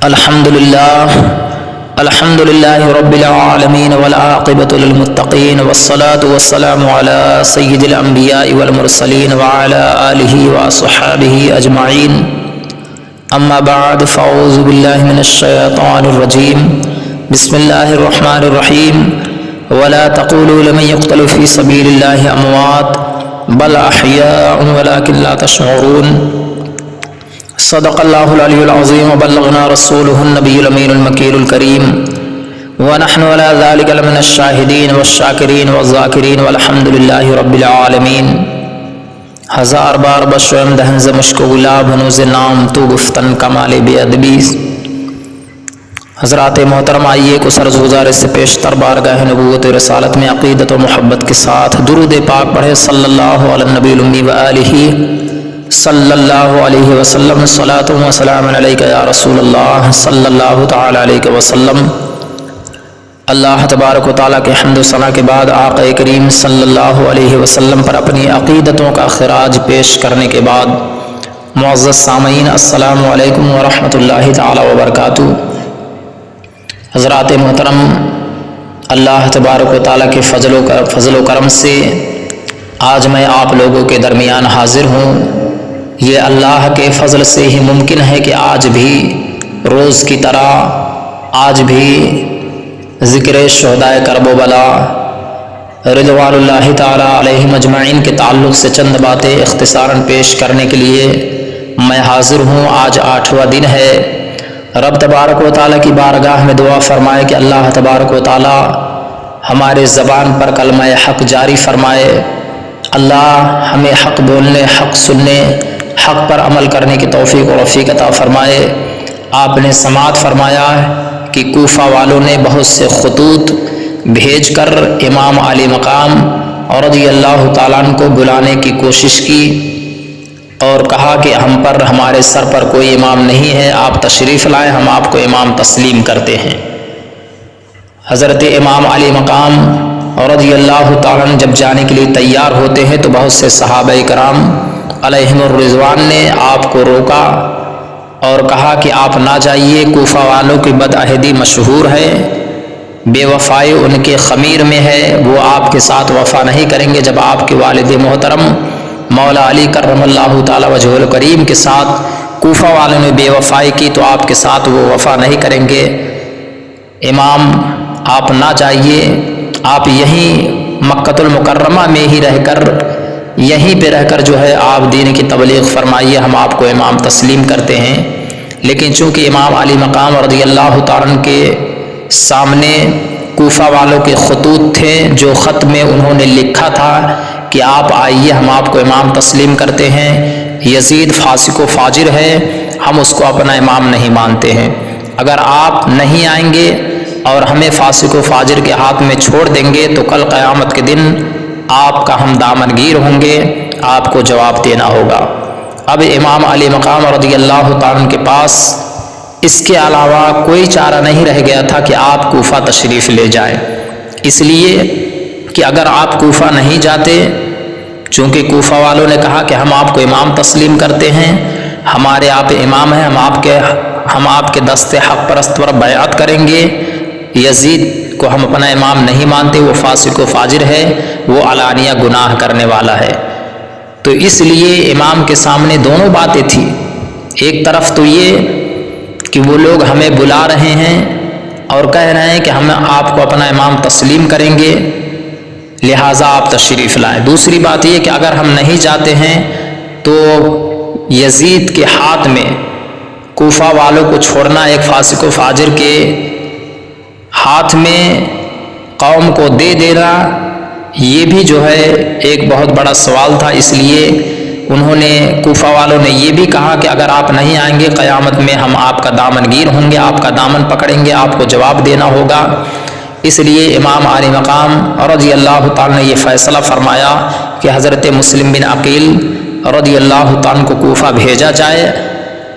الحمد لله رب العالمين والعاقبة للمتقين والصلاة والسلام على سيد الأنبياء والمرسلين وعلى آله وصحبه أجمعين. أما بعد فأعوذ بالله من الشيطان الرجيم. بسم الله الرحمن الرحيم. ولا تقولوا لمن يقتل في سبيل الله أموات بل أحياء ولكن لا تشعرون. صدق الله العلي العظيم وبلغنا رسوله النبي الأمين المكي الكريم ونحن على ذلك لمن الشاهدين والشاكرين والذاكرين والحمد لله رب العالمین. ہزار بار بشوم دہنز مشک و گلاب ہنوز نام تو گفتن کمال بے ادبی. حضرات محترم، آئیے کو سرز گزارے سے پیشتر بارگاہ نبوت و رسالت میں عقیدت و محبت کے ساتھ درود پاک پڑھے صلی اللہ علی النبی الامی و آلہ صلی اللہ علیہ وسلم. صلاۃ و سلام علیک یا رسول اللہ صلی اللہ تعالی علیہ وسلم. اللہ تبارک و تعالیٰ کے حمد و ثنا کے بعد آقا کریم صلی اللہ علیہ وسلم پر اپنی عقیدتوں کا خراج پیش کرنے کے بعد معزز سامعین، السلام علیکم ورحمۃ اللہ تعالیٰ وبرکاتہ. حضرات محترم، اللہ تبارک و تعالیٰ کے فضل و کرم سے آج میں آپ لوگوں کے درمیان حاضر ہوں. یہ اللہ کے فضل سے ہی ممکن ہے کہ آج بھی روز کی طرح آج بھی ذکر شہدائے کرب و بلا رضوان اللہ تعالیٰ علیہم اجمعین کے تعلق سے چند باتیں اختصاراً پیش کرنے کے لیے میں حاضر ہوں. آج 8واں دن ہے. رب تبارک و تعالیٰ کی بارگاہ میں دعا فرمائے کہ اللہ تبارک و تعالیٰ ہمارے زبان پر کلمہ حق جاری فرمائے. اللہ ہمیں حق بولنے، حق سننے، حق پر عمل کرنے کی توفیق و رفیق عطا فرمائے. آپ نے سماعت فرمایا کہ کوفہ والوں نے بہت سے خطوط بھیج کر امام علی مقام رضی اللہ تعالیٰ عنہ کو بلانے کی کوشش کی اور کہا کہ ہمارے سر پر کوئی امام نہیں ہے، آپ تشریف لائیں، ہم آپ کو امام تسلیم کرتے ہیں. حضرت امام علی مقام رضی اللہ تعالیٰ عنہ جب جانے کے لیے تیار ہوتے ہیں تو بہت سے صحابہ کرام علیہم الرضوان نے آپ کو روکا اور کہا کہ آپ نہ جائیے. کوفہ والوں کی بدعہدی مشہور ہے، بے وفائی ان کے خمیر میں ہے، وہ آپ کے ساتھ وفا نہیں کریں گے. جب آپ کے والد محترم مولا علی کرم اللہ تعالی وجہ الکریم کے ساتھ کوفہ والوں نے بے وفائی کی تو آپ کے ساتھ وہ وفا نہیں کریں گے. امام آپ نہ جائیے، آپ یہیں مکۃ المکرمہ میں ہی رہ کر یہیں پہ رہ کر جو ہے آپ دین کی تبلیغ فرمائیے، ہم آپ کو امام تسلیم کرتے ہیں. لیکن چونکہ امام علی مقام رضی اللہ تعالیٰ عنہ کے سامنے کوفہ والوں کے خطوط تھے، جو خط میں انہوں نے لکھا تھا کہ آپ آئیے، ہم آپ کو امام تسلیم کرتے ہیں. یزید فاسق و فاجر ہے، ہم اس کو اپنا امام نہیں مانتے ہیں. اگر آپ نہیں آئیں گے اور ہمیں فاسق و فاجر کے ہاتھ میں چھوڑ دیں گے تو کل قیامت کے دن آپ کا ہم دامن گیر ہوں گے، آپ کو جواب دینا ہوگا. اب امام علی مقام رضی اللہ تعالیٰ عنہ کے پاس اس کے علاوہ کوئی چارہ نہیں رہ گیا تھا کہ آپ کوفہ تشریف لے جائیں. اس لیے کہ اگر آپ کوفہ نہیں جاتے، چونکہ کوفہ والوں نے کہا کہ ہم آپ کو امام تسلیم کرتے ہیں، ہمارے آپ امام ہیں، ہم آپ کے دست حق پرست پر بیعت کریں گے، یزید کو ہم اپنا امام نہیں مانتے، وہ فاسق و فاجر ہے، وہ علانیہ گناہ کرنے والا ہے. تو اس لیے امام کے سامنے دونوں باتیں تھیں. ایک طرف تو یہ کہ وہ لوگ ہمیں بلا رہے ہیں اور کہہ رہے ہیں کہ ہم آپ کو اپنا امام تسلیم کریں گے، لہٰذا آپ تشریف لائیں. دوسری بات یہ کہ اگر ہم نہیں جاتے ہیں تو یزید کے ہاتھ میں کوفہ والوں کو چھوڑنا، ایک فاسق و فاجر کے ہاتھ میں قوم کو دے دینا، یہ بھی جو ہے ایک بہت بڑا سوال تھا. اس لیے انہوں نے کوفہ والوں نے یہ بھی کہا کہ اگر آپ نہیں آئیں گے قیامت میں ہم آپ کا دامن گیر ہوں گے، آپ کا دامن پکڑیں گے، آپ کو جواب دینا ہوگا. اس لیے امام علی مقام رضی اللہ تعالیٰ نے یہ فیصلہ فرمایا کہ حضرت مسلم بن عقیل رضی اللہ تعالیٰ کو کوفہ بھیجا جائے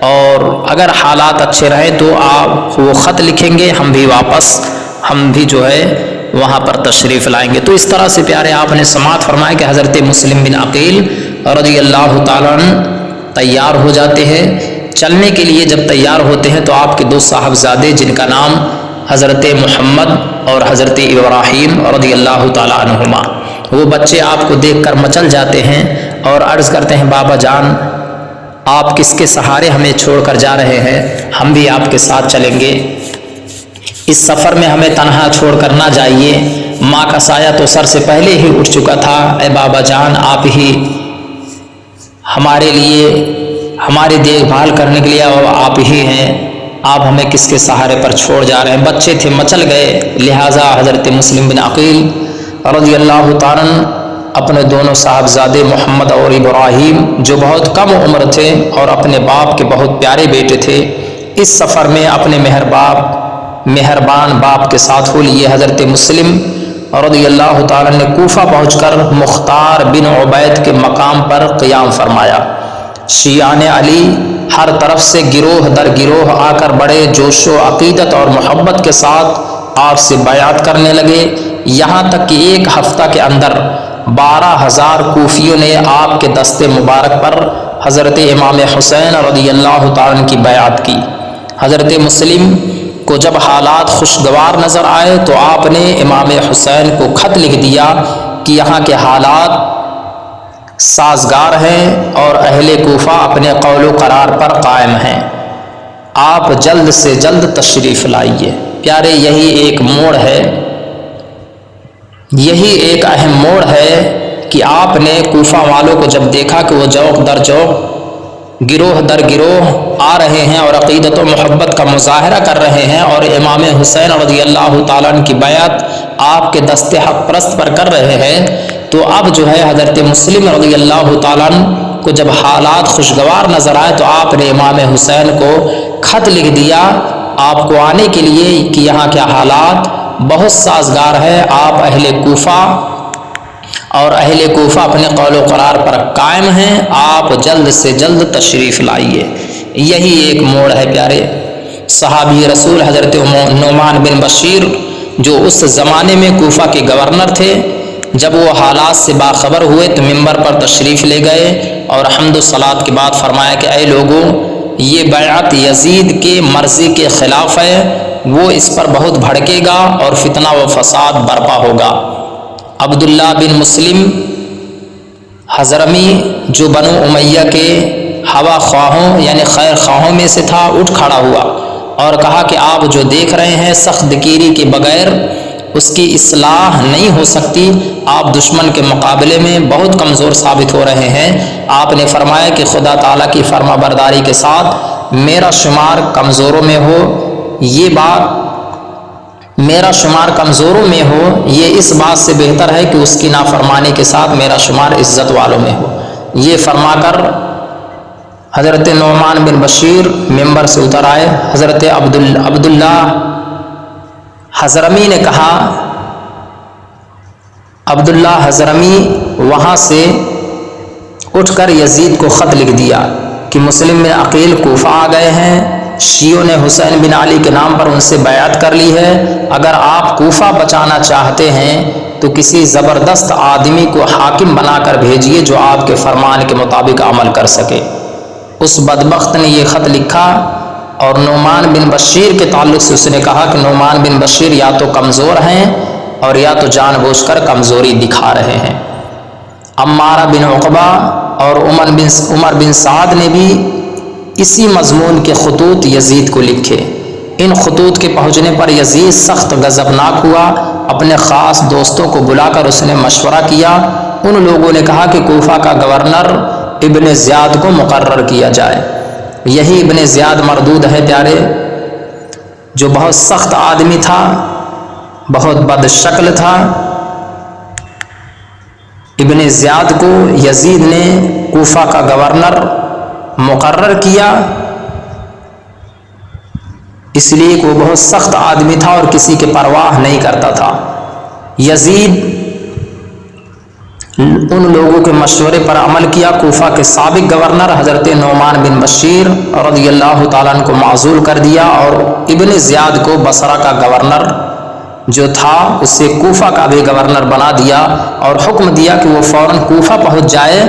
اور اگر حالات اچھے رہیں تو آپ وہ خط لکھیں گے، ہم بھی جو ہے وہاں پر تشریف لائیں گے. تو اس طرح سے پیارے آپ نے سماعت فرمایا کہ حضرت مسلم بن عقیل رضی اللہ تعالیٰ عنہ تیار ہو جاتے ہیں. چلنے کے لیے جب تیار ہوتے ہیں تو آپ کے 2 صاحبزادے جن کا نام حضرت محمد اور حضرت ابراہیم رضی اللہ تعالیٰ عنہما، وہ بچے آپ کو دیکھ کر مچل جاتے ہیں اور عرض کرتے ہیں بابا جان آپ کس کے سہارے ہمیں چھوڑ کر جا رہے ہیں، ہم بھی آپ کے ساتھ چلیں گے، اس سفر میں ہمیں تنہا چھوڑ کر نہ جائیے، ماں کا سایہ تو سر سے پہلے ہی اٹھ چکا تھا، اے بابا جان آپ ہی ہمارے لیے ہماری دیکھ بھال کرنے کے لیے اور آپ ہی ہیں، آپ ہمیں کس کے سہارے پر چھوڑ جا رہے ہیں۔ بچے تھے مچل گئے، لہٰذا حضرت مسلم بن عقیل رضی اللہ تعالیٰ اپنے دونوں صاحبزادے محمد اور ابراہیم جو بہت کم عمر تھے اور اپنے باپ کے بہت پیارے بیٹے تھے، اس سفر میں اپنے مہربان باپ کے ساتھ ہو لیے حضرت مسلم رضی اللہ تعالیٰ نے کوفہ پہنچ کر مختار بن عبید کے مقام پر قیام فرمایا۔ شیعان علی ہر طرف سے گروہ در گروہ آ کر بڑے جوش و عقیدت اور محبت کے ساتھ آپ سے بیعت کرنے لگے، یہاں تک کہ 1 ہفتہ کے اندر 12,000 کوفیوں نے آپ کے دست مبارک پر حضرت امام حسین رضی اللہ تعالیٰ کی بیعت کی۔ حضرت مسلم کو جب حالات خوشگوار نظر آئے تو آپ نے امام حسین کو خط لکھ دیا کہ یہاں کے حالات سازگار ہیں اور اہل کوفہ اپنے قول و قرار پر قائم ہیں، آپ جلد سے جلد تشریف لائیے۔ پیارے یہی ایک موڑ ہے، یہی ایک اہم موڑ ہے کہ آپ نے کوفہ والوں کو جب دیکھا کہ وہ جوق در جوق گروہ در گروہ آ رہے ہیں اور عقیدت و محبت کا مظاہرہ کر رہے ہیں اور امام حسین رضی اللہ تعالیٰ عنہ کی بیعت آپ کے دست حق پرست پر کر رہے ہیں، تو اب جو ہے حضرت مسلم رضی اللہ تعالیٰ عنہ کو جب حالات خوشگوار نظر آئے تو آپ نے امام حسین کو خط لکھ دیا آپ کو آنے کے لیے کہ یہاں کے حالات بہت سازگار ہے، آپ اہل کوفہ اپنے قول و قرار پر قائم ہیں، آپ جلد سے جلد تشریف لائیے۔ یہی ایک موڑ ہے پیارے۔ صحابی رسول حضرت نعمان بن بشیر جو اس زمانے میں کوفہ کے گورنر تھے، جب وہ حالات سے باخبر ہوئے تو ممبر پر تشریف لے گئے اور حمد و صلات کے بعد فرمایا کہ اے لوگوں، یہ بیعت یزید کے مرضی کے خلاف ہے، وہ اس پر بہت بھڑکے گا اور فتنہ و فساد برپا ہوگا۔ عبداللہ بن مسلم حضرمی جو بنو امیہ کے ہوا خواہوں یعنی خیر خواہوں میں سے تھا، اٹھ کھڑا ہوا اور کہا کہ آپ جو دیکھ رہے ہیں سخت دکیری کے بغیر اس کی اصلاح نہیں ہو سکتی، آپ دشمن کے مقابلے میں بہت کمزور ثابت ہو رہے ہیں۔ آپ نے فرمایا کہ خدا تعالیٰ کی فرما برداری کے ساتھ میرا شمار کمزوروں میں ہو، یہ بات میرا شمار کمزوروں میں ہو یہ اس بات سے بہتر ہے کہ اس کی نافرمانی کے ساتھ میرا شمار عزت والوں میں ہو۔ یہ فرما کر حضرت نعمان بن بشیر ممبر سے اتر آئے۔ حضرت عبداللہ حضرمی نے کہا، عبداللہ حضرمی وہاں سے اٹھ کر یزید کو خط لکھ دیا کہ مسلم بن عقیل کوفہ آ گئے ہیں، شیعوں نے حسین بن علی کے نام پر ان سے بیعت کر لی ہے، اگر آپ کوفہ بچانا چاہتے ہیں تو کسی زبردست آدمی کو حاکم بنا کر بھیجیے جو آپ کے فرمان کے مطابق عمل کر سکے۔ اس بدبخت نے یہ خط لکھا اور نعمان بن بشیر کے تعلق سے اس نے کہا کہ نعمان بن بشیر یا تو کمزور ہیں اور یا تو جان بوجھ کر کمزوری دکھا رہے ہیں۔ عمارہ بن عقبہ اور عمر بن سعد نے بھی اسی مضمون کے خطوط یزید کو لکھے۔ ان خطوط کے پہنچنے پر یزید سخت غضبناک ہوا، اپنے خاص دوستوں کو بلا کر اس نے مشورہ کیا۔ ان لوگوں نے کہا کہ کوفہ کا گورنر ابن زیاد کو مقرر کیا جائے۔ یہی ابن زیاد مردود ہے پیارے، جو بہت سخت آدمی تھا، بہت بد شکل تھا۔ ابن زیاد کو یزید نے کوفہ کا گورنر مقرر کیا، اس لیے کہ وہ بہت سخت آدمی تھا اور کسی کی پرواہ نہیں کرتا تھا۔ یزید ان لوگوں کے مشورے پر عمل کیا، کوفہ کے سابق گورنر حضرت نعمان بن بشیر رضی اللہ تعالیٰ عنہ کو معزول کر دیا اور ابن زیاد کو بصرہ کا گورنر جو تھا اسے کوفہ کا بھی گورنر بنا دیا اور حکم دیا کہ وہ فوراً کوفہ پہنچ جائے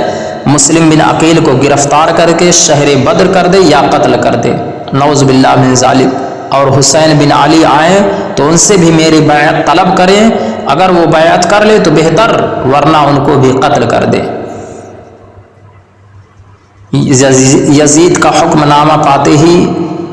مسلم بن عقیل کو گرفتار کر کے شہر بدر کر دے یا قتل کر دے، نعوذ باللہ من ذالک۔ اور حسین بن علی آئیں تو ان سے بھی میری بیعت طلب کریں، اگر وہ بیعت کر لے تو بہتر، ورنہ ان کو بھی قتل کر دے۔ یزید کا حکم نامہ پاتے ہی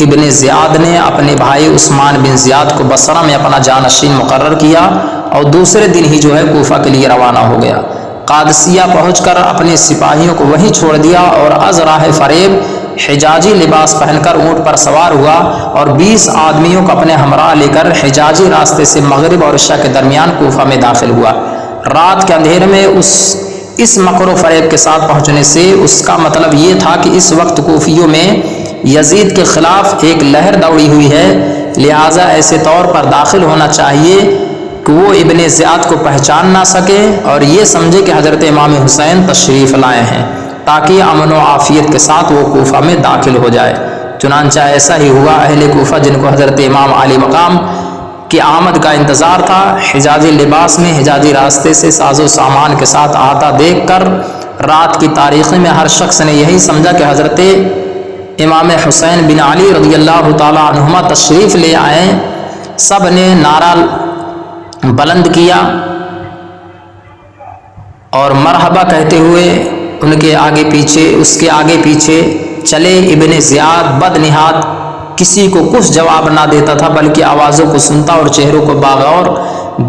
ابن زیاد نے اپنے بھائی عثمان بن زیاد کو بصرہ میں اپنا جانشین مقرر کیا اور دوسرے دن ہی کوفہ کے لیے روانہ ہو گیا۔ قادسیہ پہنچ کر اپنے سپاہیوں کو وہیں چھوڑ دیا اور از راہ فریب حجاجی لباس پہن کر اونٹ پر سوار ہوا اور 20 آدمیوں کو اپنے ہمراہ لے کر حجاجی راستے سے مغرب اور عشاء کے درمیان کوفہ میں داخل ہوا۔ رات کے اندھیرے میں اس مکر و فریب کے ساتھ پہنچنے سے اس کا مطلب یہ تھا کہ اس وقت کوفیوں میں یزید کے خلاف ایک لہر دوڑی ہوئی ہے، لہٰذا ایسے طور پر داخل ہونا چاہیے کہ وہ ابن زیاد کو پہچان نہ سکے اور یہ سمجھے کہ حضرت امام حسین تشریف لائے ہیں، تاکہ امن و عافیت کے ساتھ وہ کوفہ میں داخل ہو جائے۔ چنانچہ ایسا ہی ہوا۔ اہل کوفہ جن کو حضرت امام علی مقام کی آمد کا انتظار تھا، حجازی لباس میں حجازی راستے سے ساز و سامان کے ساتھ آتا دیکھ کر رات کی تاریخی میں ہر شخص نے یہی سمجھا کہ حضرت امام حسین بن علی رضی اللہ تعالی عنہما تشریف لے آئے۔ سب نے نعرہ بلند کیا اور مرحبا کہتے ہوئے اس کے آگے پیچھے چلے۔ ابن زیاد بد نہاد کسی کو کچھ جواب نہ دیتا تھا، بلکہ آوازوں کو سنتا اور چہروں کو باغور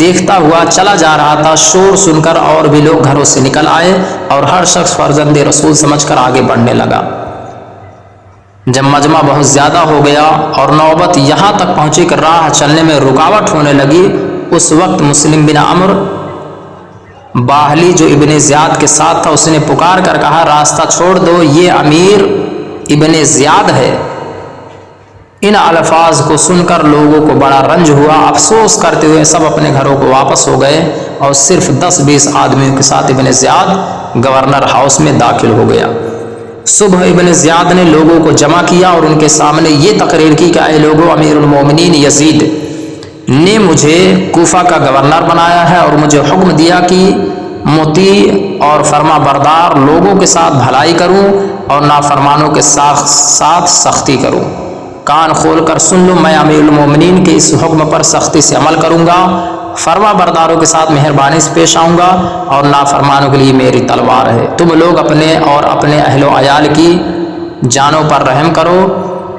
دیکھتا ہوا چلا جا رہا تھا۔ شور سن کر اور بھی لوگ گھروں سے نکل آئے اور ہر شخص فرزند رسول سمجھ کر آگے بڑھنے لگا۔ جب مجمع بہت زیادہ ہو گیا اور نوبت یہاں تک پہنچی کہ راہ چلنے میں رکاوٹ ہونے لگی، اس وقت مسلم بن عمر باہلی جو ابن زیاد کے ساتھ تھا، اس نے پکار کر کہا، راستہ چھوڑ دو، یہ امیر ابن زیاد ہے۔ ان الفاظ کو سن کر لوگوں کو بڑا رنج ہوا۔ افسوس کرتے ہوئے سب اپنے گھروں کو واپس ہو گئے اور صرف 10-20 آدمیوں کے ساتھ ابن زیاد گورنر ہاؤس میں داخل ہو گیا۔ صبح ابن زیاد نے لوگوں کو جمع کیا اور ان کے سامنے یہ تقریر کی کہ اے لوگوں، امیر المومنین یزید نے مجھے کوفہ کا گورنر بنایا ہے اور مجھے حکم دیا کہ مطیع اور فرما بردار لوگوں کے ساتھ بھلائی کروں اور نافرمانوں کے ساتھ سختی کروں۔ کان کھول کر سن لو، میں امیر المومنین کے اس حکم پر سختی سے عمل کروں گا، فرما برداروں کے ساتھ مہربانی سے پیش آؤں گا اور نافرمانوں کے لیے میری تلوار ہے۔ تم لوگ اپنے اور اپنے اہل و عیال کی جانوں پر رحم کرو۔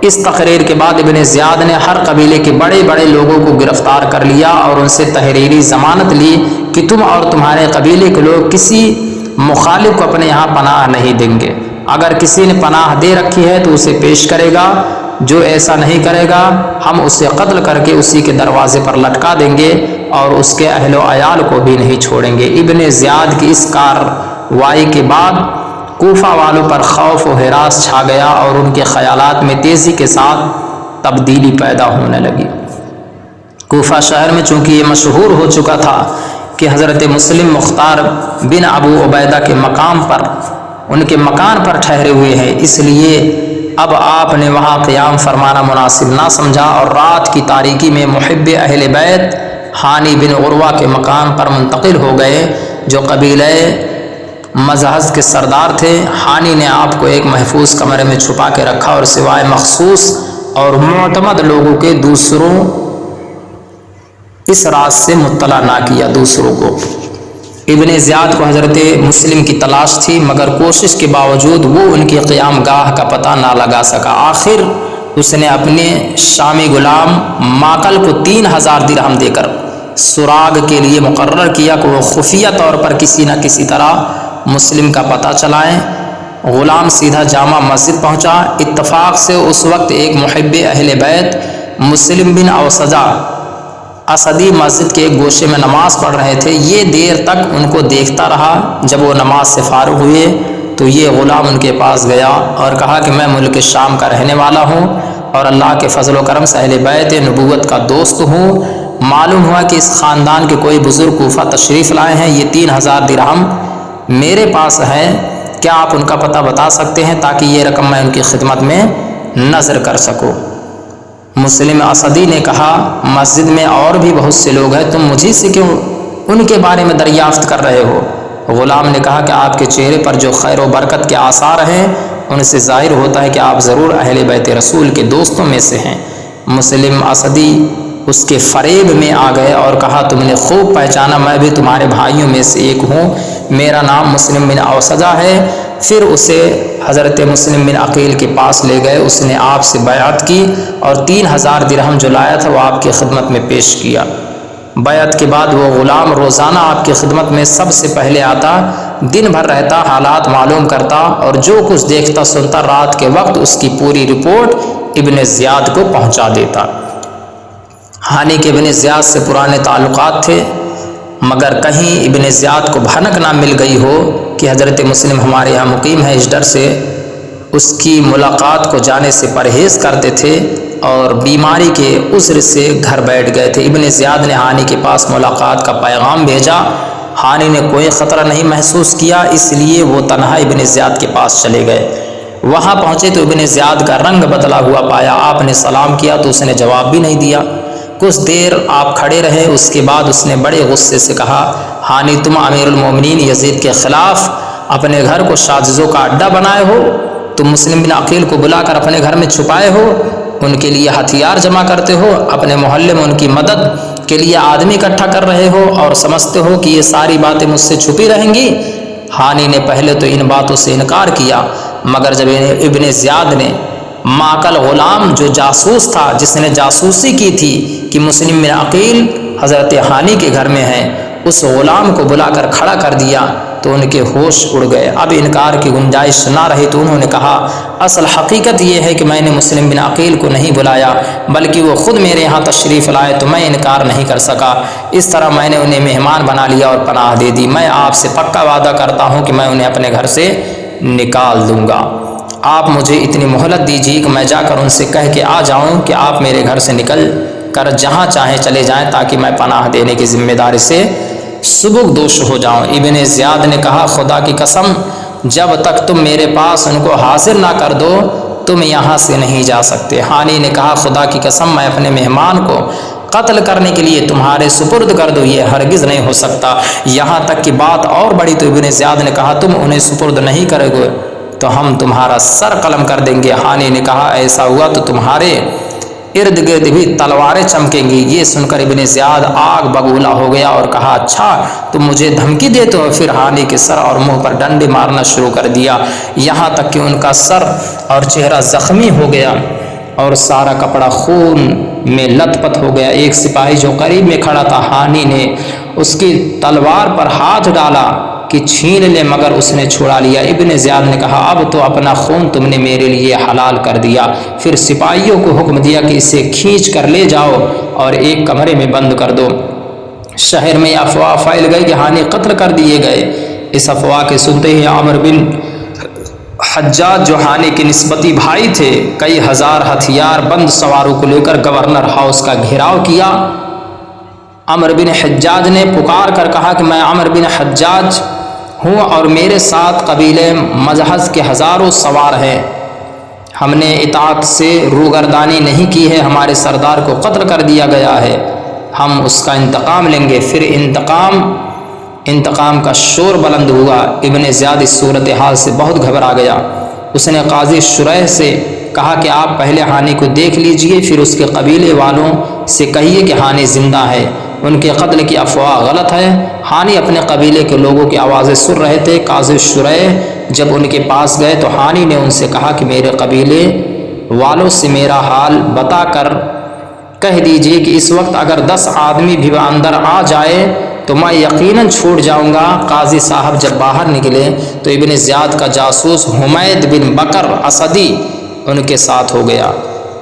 اس تقریر کے بعد ابن زیاد نے ہر قبیلے کے بڑے بڑے لوگوں کو گرفتار کر لیا اور ان سے تحریری ضمانت لی کہ تم اور تمہارے قبیلے کے لوگ کسی مخالف کو اپنے یہاں پناہ نہیں دیں گے۔ اگر کسی نے پناہ دے رکھی ہے تو اسے پیش کرے گا، جو ایسا نہیں کرے گا ہم اسے قتل کر کے اسی کے دروازے پر لٹکا دیں گے اور اس کے اہل و عیال کو بھی نہیں چھوڑیں گے۔ ابن زیاد کی اس کارروائی کے بعد کوفہ والوں پر خوف و ہراس چھا گیا اور ان کے خیالات میں تیزی کے ساتھ تبدیلی پیدا ہونے لگی۔ کوفہ شہر میں چونکہ یہ مشہور ہو چکا تھا کہ حضرت مسلم مختار بن ابو عبیدہ کے مقام پر، ان کے مکان پر ٹھہرے ہوئے ہیں، اس لیے اب آپ نے وہاں قیام فرمانا مناسب نہ سمجھا اور رات کی تاریکی میں محب اہل بیت ہانی بن عروہ کے مقام پر منتقل ہو گئے، جو قبیلہ مزہز کے سردار تھے۔ ہانی نے آپ کو ایک محفوظ کمرے میں چھپا کے رکھا اور سوائے مخصوص اور معتمد لوگوں کے دوسروں اس راز سے مطلع نہ کیا دوسروں کو۔ ابن زیاد کو حضرت مسلم کی تلاش تھی، مگر کوشش کے باوجود وہ ان کی قیام گاہ کا پتہ نہ لگا سکا۔ آخر اس نے اپنے شامی غلام ماقل کو 3000 درہم دے کر سراغ کے لیے مقرر کیا کہ وہ خفیہ طور پر کسی نہ کسی طرح مسلم کا پتہ چلائیں۔ غلام سیدھا جامع مسجد پہنچا۔ اتفاق سے اس وقت ایک محب اہل بیت مسلم بن اوسجہ اسدی مسجد کے ایک گوشے میں نماز پڑھ رہے تھے۔ یہ دیر تک ان کو دیکھتا رہا۔ جب وہ نماز سے فارغ ہوئے تو یہ غلام ان کے پاس گیا اور کہا کہ میں ملک شام کا رہنے والا ہوں اور اللہ کے فضل و کرم سے اہل بیت نبوت کا دوست ہوں۔ معلوم ہوا کہ اس خاندان کے کوئی بزرگ کوفہ تشریف لائے ہیں، یہ 3000 درہم میرے پاس ہے، کیا آپ ان کا پتہ بتا سکتے ہیں تاکہ یہ رقم میں ان کی خدمت میں نظر کر سکوں؟ مسلم اسدی نے کہا، مسجد میں اور بھی بہت سے لوگ ہیں، تم مجھے سے کیوں ان کے بارے میں دریافت کر رہے ہو؟ غلام نے کہا کہ آپ کے چہرے پر جو خیر و برکت کے آثار ہیں ان سے ظاہر ہوتا ہے کہ آپ ضرور اہل بیت رسول کے دوستوں میں سے ہیں۔ مسلم اسدی اس کے فریب میں آ گئے اور کہا تم نے خوب پہچانا، میں بھی تمہارے بھائیوں میں سے ایک ہوں، میرا نام مسلم بن اوسجہ ہے۔ پھر اسے حضرت مسلم بن عقیل کے پاس لے گئے، اس نے آپ سے بیعت کی اور 3000 درہم جو لایا تھا وہ آپ کی خدمت میں پیش کیا۔ بیعت کے بعد وہ غلام روزانہ آپ کی خدمت میں سب سے پہلے آتا، دن بھر رہتا، حالات معلوم کرتا اور جو کچھ دیکھتا سنتا رات کے وقت اس کی پوری رپورٹ ابن زیاد کو پہنچا دیتا۔ ہانی کے ابن زیاد سے پرانے تعلقات تھے، مگر کہیں ابن زیاد کو بھنک نہ مل گئی ہو کہ حضرت مسلم ہمارے یہاں مقیم ہے، اس ڈر سے اس کی ملاقات کو جانے سے پرہیز کرتے تھے اور بیماری کے عذر سے گھر بیٹھ گئے تھے۔ ابن زیاد نے ہانی کے پاس ملاقات کا پیغام بھیجا، ہانی نے کوئی خطرہ نہیں محسوس کیا، اس لیے وہ تنہا ابن زیاد کے پاس چلے گئے۔ وہاں پہنچے تو ابن زیاد کا رنگ بدلا ہوا پایا، آپ نے سلام کیا تو اس نے جواب بھی نہیں دیا۔ کچھ دیر آپ کھڑے رہے، اس کے بعد اس نے بڑے غصے سے کہا، ہانی تم امیر المومنین یزید کے خلاف اپنے گھر کو سازشوں کا اڈہ بنائے ہو، تم مسلم بن عقیل کو بلا کر اپنے گھر میں چھپائے ہو، ان کے لیے ہتھیار جمع کرتے ہو، اپنے محلے میں ان کی مدد کے لیے آدمی اکٹھا کر رہے ہو اور سمجھتے ہو کہ یہ ساری باتیں مجھ سے چھپی رہیں گی۔ ہانی نے پہلے تو ان باتوں سے انکار کیا، مگر جب ابن زیاد نے معقل غلام جو جاسوس تھا، جس نے جاسوسی کی تھی کہ مسلم بن عقیل حضرت ہانی کے گھر میں ہیں، اس غلام کو بلا کر کھڑا کر دیا تو ان کے ہوش اڑ گئے۔ اب انکار کی گنجائش نہ رہی تو انہوں نے کہا، اصل حقیقت یہ ہے کہ میں نے مسلم بن عقیل کو نہیں بلایا، بلکہ وہ خود میرے ہاں تشریف لائے تو میں انکار نہیں کر سکا، اس طرح میں نے انہیں مہمان بنا لیا اور پناہ دے دی۔ میں آپ سے پکا وعدہ کرتا ہوں کہ میں انہیں اپنے گھر سے نکال دوں گا۔ آپ مجھے اتنی مہلت دیجیے کہ میں جا کر ان سے کہہ کے آ جاؤں کہ آپ میرے گھر سے نکل کر جہاں چاہیں چلے جائیں، تاکہ میں پناہ دینے کی ذمہ داری سے سبکدوش ہو جاؤں۔ ابن زیاد نے کہا، خدا کی قسم جب تک تم میرے پاس ان کو حاضر نہ کر دو تم یہاں سے نہیں جا سکتے۔ ہانی نے کہا، خدا کی قسم میں اپنے مہمان کو قتل کرنے کے لیے تمہارے سپرد کر دو، یہ ہرگز نہیں ہو سکتا۔ یہاں تک کہ بات اور بڑی تو ابن زیاد نے کہا، تم انہیں سپرد نہیں کرو گے تو ہم تمہارا سر قلم کر دیں گے۔ ہانی نے کہا، ایسا ہوا تو تمہارے ارد گرد بھی تلواریں چمکیں گی۔ یہ سن کر ابن زیاد آگ بگولا ہو گیا اور کہا، اچھا تم مجھے دھمکی دیتے ہو؟ پھر ہانی کے سر اور منہ پر ڈنڈے مارنا شروع کر دیا، یہاں تک کہ ان کا سر اور چہرہ زخمی ہو گیا اور سارا کپڑا خون میں لت پت ہو گیا۔ ایک سپاہی جو قریب میں کھڑا تھا، ہانی نے اس کی تلوار پر ہاتھ ڈالا کہ چھین لے، مگر اس نے چھڑا لیا۔ ابن زیاد نے کہا، اب تو اپنا خون تم نے میرے لیے حلال کر دیا۔ پھر سپاہیوں کو حکم دیا کہ اسے کھینچ کر لے جاؤ اور ایک کمرے میں بند کر دو۔ شہر میں افواہ پھیل گئی کہ ہانی قتل کر دیے گئے۔ اس افواہ کے سنتے ہی عامر بن حجاج جو ہانی کے نسبتی بھائی تھے، کئی ہزار ہتھیار بند سواروں کو لے کر گورنر ہاؤس کا گھیراؤ کیا۔ عمر بن حجاج نے پکار کر کہا کہ میں عمر بن حجاج ہوں اور میرے ساتھ قبیلے مجہز کے ہزاروں سوار ہیں، ہم نے اطاعت سے روگردانی نہیں کی ہے، ہمارے سردار کو قتل کر دیا گیا ہے، ہم اس کا انتقام لیں گے۔ پھر انتقام کا شور بلند ہوا۔ ابن زیاد اس صورتحال سے بہت گھبرا گیا۔ اس نے قاضی شریح سے کہا کہ آپ پہلے ہانی کو دیکھ لیجئے، پھر اس کے قبیلے والوں سے کہیے کہ ہانی زندہ ہے، ان کے قتل کی افواہ غلط ہے۔ ہانی اپنے قبیلے کے لوگوں کی آوازیں سن رہے تھے۔ قاضی شریح جب ان کے پاس گئے تو ہانی نے ان سے کہا کہ میرے قبیلے والوں سے میرا حال بتا کر کہہ دیجئے کہ اس وقت اگر 10 آدمی بھی اندر آ جائے تو میں یقیناً چھوٹ جاؤں گا۔ قاضی صاحب جب باہر نکلے تو ابن زیاد کا جاسوس حمید بن بکر اسدی ان کے ساتھ ہو گیا،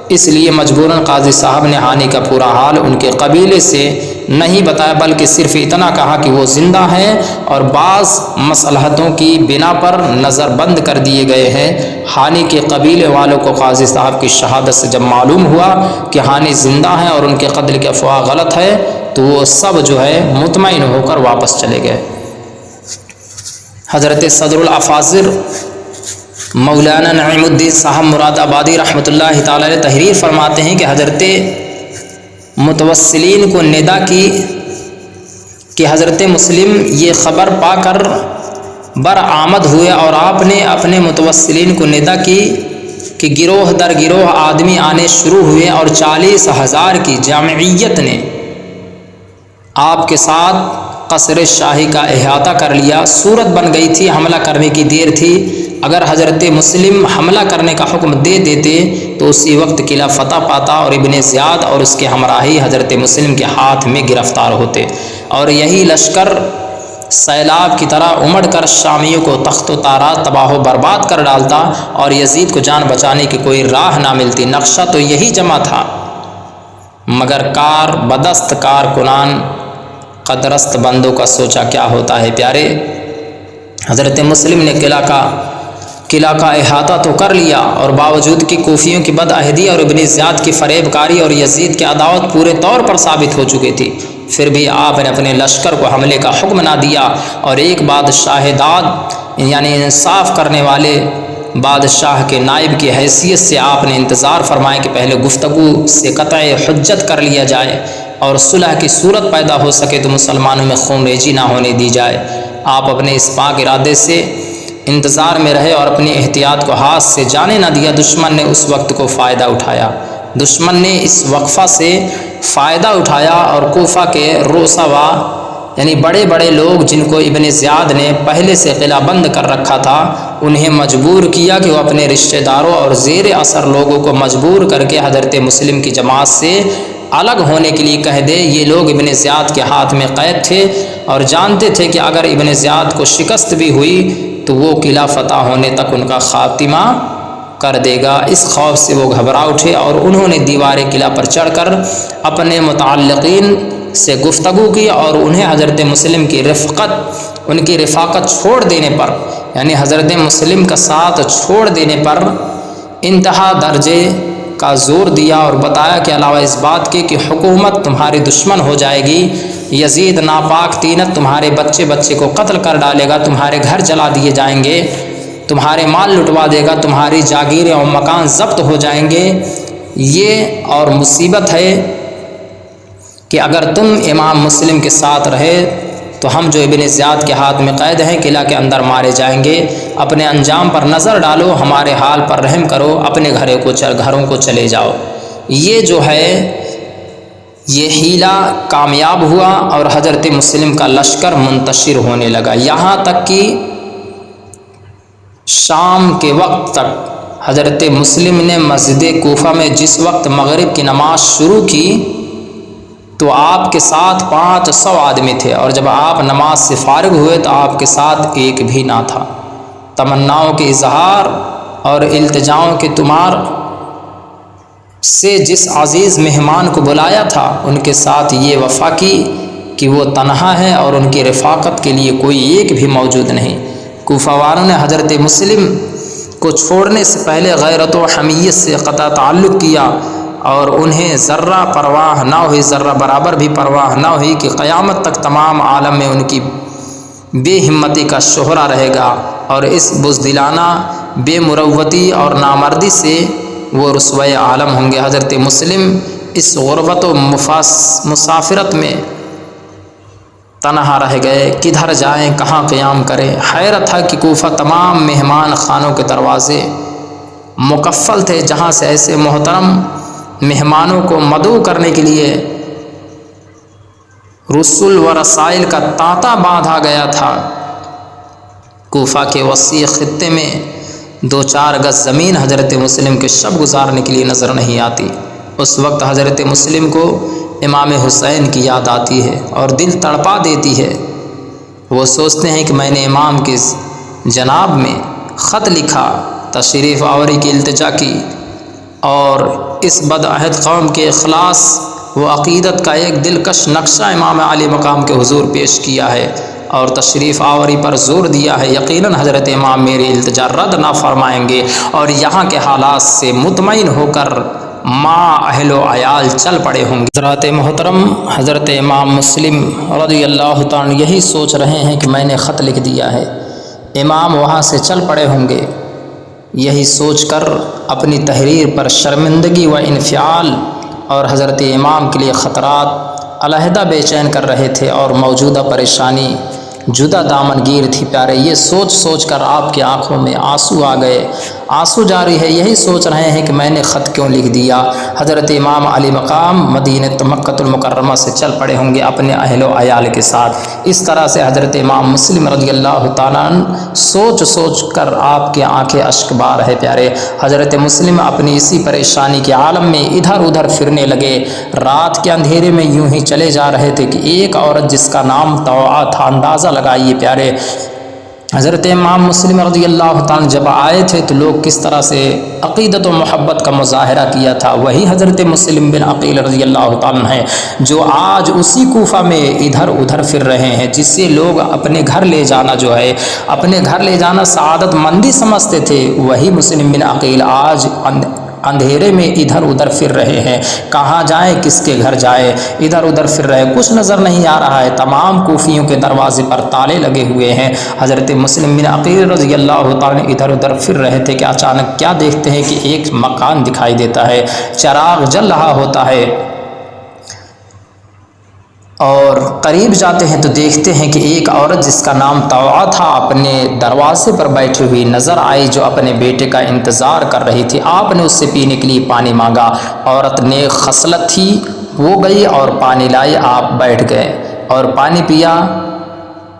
اس لیے مجبوراً قاضی صاحب نے ہانی کا پورا حال ان کے قبیلے سے نہیں بتایا، بلکہ صرف اتنا کہا کہ وہ زندہ ہیں اور بعض مصلحتوں کی بنا پر نظر بند کر دیے گئے ہیں۔ ہانی کے قبیلے والوں کو قاضی صاحب کی شہادت سے جب معلوم ہوا کہ ہانی زندہ ہیں اور ان کے قتل کی افواہ غلط ہے تو وہ سب جو ہے مطمئن ہو کر واپس چلے گئے۔ حضرت صدر الافاضل مولانا نعیم الدین صاحب مراد آبادی رحمۃ اللہ تعالی علیہ تحریر فرماتے ہیں کہ حضرت متوسلین کو ندا کی کہ حضرت مسلم یہ خبر پا کر برآمد ہوئے اور آپ نے اپنے متوسلین کو ندا کی کہ گروہ در گروہ آدمی آنے شروع ہوئے اور 40,000 کی جامعیت نے آپ کے ساتھ قصر شاہی کا احاطہ کر لیا۔ صورت بن گئی تھی، حملہ کرنے کی دیر تھی۔ اگر حضرت مسلم حملہ کرنے کا حکم دے دیتے تو اسی وقت قلعہ فتح پاتا اور ابن زیاد اور اس کے ہمراہی حضرت مسلم کے ہاتھ میں گرفتار ہوتے، اور یہی لشکر سیلاب کی طرح امڑ کر شامیوں کو تخت و تارات تباہ و برباد کر ڈالتا اور یزید کو جان بچانے کی کوئی راہ نہ ملتی۔ نقشہ تو یہی جمع تھا، مگر کار بدست کارکنان قدرست بندوں کا سوچا کیا ہوتا ہے پیارے۔ حضرت مسلم نے قلعہ کا احاطہ تو کر لیا، اور باوجود کہ کوفیوں کی بدعہدی اور ابن زیاد کی فریب کاری اور یزید کی عداوت پورے طور پر ثابت ہو چکی تھی، پھر بھی آپ نے اپنے لشکر کو حملے کا حکم نہ دیا، اور ایک بادشاہ داد یعنی انصاف کرنے والے بادشاہ کے نائب کی حیثیت سے آپ نے انتظار فرمایا کہ پہلے گفتگو سے قطع حجت کر لیا جائے اور صلح کی صورت پیدا ہو سکے تو مسلمانوں میں خون ریزی نہ ہونے دی جائے۔ آپ اپنے اس پاک ارادے سے انتظار میں رہے اور اپنی احتیاط کو ہاتھ سے جانے نہ دیا۔ دشمن نے اس وقت کو فائدہ اٹھایا، دشمن نے اس وقفہ سے فائدہ اٹھایا اور کوفہ کے روسوا یعنی بڑے بڑے لوگ جن کو ابن زیاد نے پہلے سے قلعہ بند کر رکھا تھا، انہیں مجبور کیا کہ وہ اپنے رشتہ داروں اور زیر اثر لوگوں کو مجبور کر کے حضرت مسلم کی جماعت سے الگ ہونے کے لیے کہہ دے۔ یہ لوگ ابن زیاد کے ہاتھ میں قید تھے اور جانتے تھے کہ اگر ابن زیاد کو شکست بھی ہوئی تو وہ قلعہ فتح ہونے تک ان کا خاتمہ کر دے گا۔ اس خوف سے وہ گھبرا اٹھے اور انہوں نے دیوار قلعہ پر چڑھ کر اپنے متعلقین سے گفتگو کی اور انہیں حضرت مسلم کی ان کی رفاقت چھوڑ دینے پر یعنی حضرت مسلم کا ساتھ چھوڑ دینے پر انتہا درجے کا زور دیا اور بتایا کہ علاوہ اس بات کے کہ حکومت تمہاری دشمن ہو جائے گی، یزید ناپاک طینت تمہارے بچے کو قتل کر ڈالے گا، تمہارے گھر جلا دیے جائیں گے، تمہارے مال لٹوا دے گا، تمہاری جاگیریں اور مکان ضبط ہو جائیں گے۔ یہ اور مصیبت ہے کہ اگر تم امام مسلم کے ساتھ رہے تو ہم جو ابن زیاد کے ہاتھ میں قید ہیں قلعہ کے اندر مارے جائیں گے۔ اپنے انجام پر نظر ڈالو، ہمارے حال پر رحم کرو، اپنے گھروں کو چلے جاؤ۔ یہ جو ہے یہ حیلہ کامیاب ہوا اور حضرت مسلم کا لشکر منتشر ہونے لگا، یہاں تک کہ شام کے وقت تک حضرت مسلم نے مسجد کوفہ میں جس وقت مغرب کی نماز شروع کی تو آپ کے ساتھ 500 آدمی تھے، اور جب آپ نماز سے فارغ ہوئے تو آپ کے ساتھ ایک بھی نہ تھا۔ تمناؤں کے اظہار اور التجاؤں کے تمار سے جس عزیز مہمان کو بلایا تھا ان کے ساتھ یہ وفا کی کہ وہ تنہا ہے اور ان کی رفاقت کے لیے کوئی ایک بھی موجود نہیں۔ کوفہ والوں نے حضرت مسلم کو چھوڑنے سے پہلے غیرت و حمیت سے قطع تعلق کیا اور انہیں ذرہ پرواہ نہ ہوئی، ذرہ برابر بھی پرواہ نہ ہوئی کہ قیامت تک تمام عالم میں ان کی بے ہمتی کا شہرہ رہے گا، اور اس بزدلانہ بے مروتی اور نامردی سے وہ رسوائے عالم ہوں گے۔ حضرت مسلم اس غربت و مسافرت میں تنہا رہ گئے، کدھر جائیں، کہاں قیام کریں۔ حیرت تھا کہ کوفہ تمام مہمان خانوں کے دروازے مقفل تھے جہاں سے ایسے محترم مہمانوں کو مدعو کرنے کے لیے رسول و رسائل کا تانتا باندھا گیا تھا۔ کوفہ کے وسیع خطے میں 2-4 گز زمین حضرت مسلم کے شب گزارنے کے لیے نظر نہیں آتی۔ اس وقت حضرت مسلم کو امام حسین کی یاد آتی ہے اور دل تڑپا دیتی ہے۔ وہ سوچتے ہیں کہ میں نے امام کی جناب میں خط لکھا، تشریف آوری کی التجا کی، اور اس بدعہد قوم کے اخلاص و عقیدت کا ایک دلکش نقشہ امام علی مقام کے حضور پیش کیا ہے اور تشریف آوری پر زور دیا ہے۔ یقیناً حضرت امام میری التجا رد نہ فرمائیں گے اور یہاں کے حالات سے مطمئن ہو کر ماں اہل و عیال چل پڑے ہوں گے۔ حضرات محترم، حضرت امام مسلم رضی اللہ تعالیٰ یہی سوچ رہے ہیں کہ میں نے خط لکھ دیا ہے، امام وہاں سے چل پڑے ہوں گے۔ یہی سوچ کر اپنی تحریر پر شرمندگی و انفعال اور حضرت امام کے لیے خطرات علیحدہ بے چین کر رہے تھے اور موجودہ پریشانی جدا دامن گیر تھی پیارے۔ یہ سوچ سوچ کر آپ کی آنکھوں میں آنسو آ گئے، آنسو جاری ہے، یہی سوچ رہے ہیں کہ میں نے خط کیوں لکھ دیا۔ حضرت امام علی مقام مدینہ مکہ المکرمہ سے چل پڑے ہوں گے اپنے اہل و عیال کے ساتھ۔ اس طرح سے حضرت امام مسلم رضی اللہ تعالیٰ عنہ سوچ سوچ کر آپ کی آنکھیں اشک بار ہے پیارے۔ حضرت مسلم اپنی اسی پریشانی کے عالم میں ادھر ادھر پھرنے لگے۔ رات کے اندھیرے میں یوں ہی چلے جا رہے تھے کہ ایک عورت جس کا نام طوعہ تھا، اندازہ لگائیے پیارے، حضرت امام مسلم رضی اللہ تعالیٰ جب آئے تھے تو لوگ کس طرح سے عقیدت و محبت کا مظاہرہ کیا تھا، وہی حضرت مسلم بن عقیل رضی اللہ تعالیٰ ہیں جو آج اسی کوفہ میں ادھر ادھر پھر رہے ہیں، جس سے لوگ اپنے گھر لے جانا جو ہے، اپنے گھر لے جانا سعادت مندی سمجھتے تھے، وہی مسلم بن عقیل آج اندھیرے میں ادھر ادھر پھر رہے ہیں۔ کہاں جائیں، کس کے گھر جائیں، ادھر ادھر پھر رہے، کچھ نظر نہیں آ رہا ہے۔ تمام کوفیوں کے دروازے پر تالے لگے ہوئے ہیں۔ حضرت مسلم بن عقیل رضی اللہ تعالیٰ ادھر ادھر پھر رہے تھے کہ اچانک کیا دیکھتے ہیں کہ ایک مکان دکھائی دیتا ہے، چراغ جل رہا ہوتا ہے، اور قریب جاتے ہیں تو دیکھتے ہیں کہ ایک عورت جس کا نام طوعہ تھا اپنے دروازے پر بیٹھی ہوئی نظر آئی، جو اپنے بیٹے کا انتظار کر رہی تھی۔ آپ نے اس سے پینے کے لیے پانی مانگا، عورت نیک خصلت تھی، وہ گئی اور پانی لائی، آپ بیٹھ گئے اور پانی پیا۔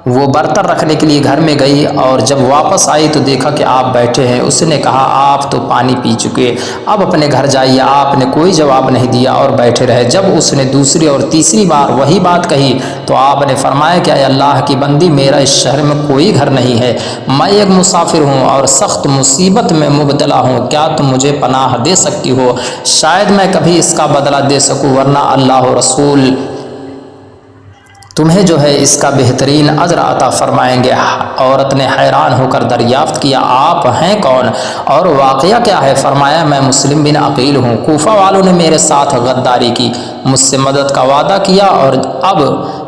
وہ برتن رکھنے کے لیے گھر میں گئی اور جب واپس آئی تو دیکھا کہ آپ بیٹھے ہیں۔ اس نے کہا آپ تو پانی پی چکے، اب اپنے گھر جائیے۔ آپ نے کوئی جواب نہیں دیا اور بیٹھے رہے۔ جب اس نے دوسری اور تیسری بار وہی بات کہی تو آپ نے فرمایا کہ اے اللہ کی بندی، میرا اس شہر میں کوئی گھر نہیں ہے، میں ایک مسافر ہوں اور سخت مصیبت میں مبتلا ہوں، کیا تم مجھے پناہ دے سکتی ہو؟ شاید میں کبھی اس کا بدلہ دے سکوں، ورنہ اللہ و رسول تمہیں جو ہے اس کا بہترین اجر عطا فرمائیں گے۔ عورت نے حیران ہو کر دریافت کیا آپ ہیں کون اور واقعہ کیا ہے؟ فرمایا میں مسلم بن عقیل ہوں، کوفہ والوں نے میرے ساتھ غداری کی، مجھ سے مدد کا وعدہ کیا اور اب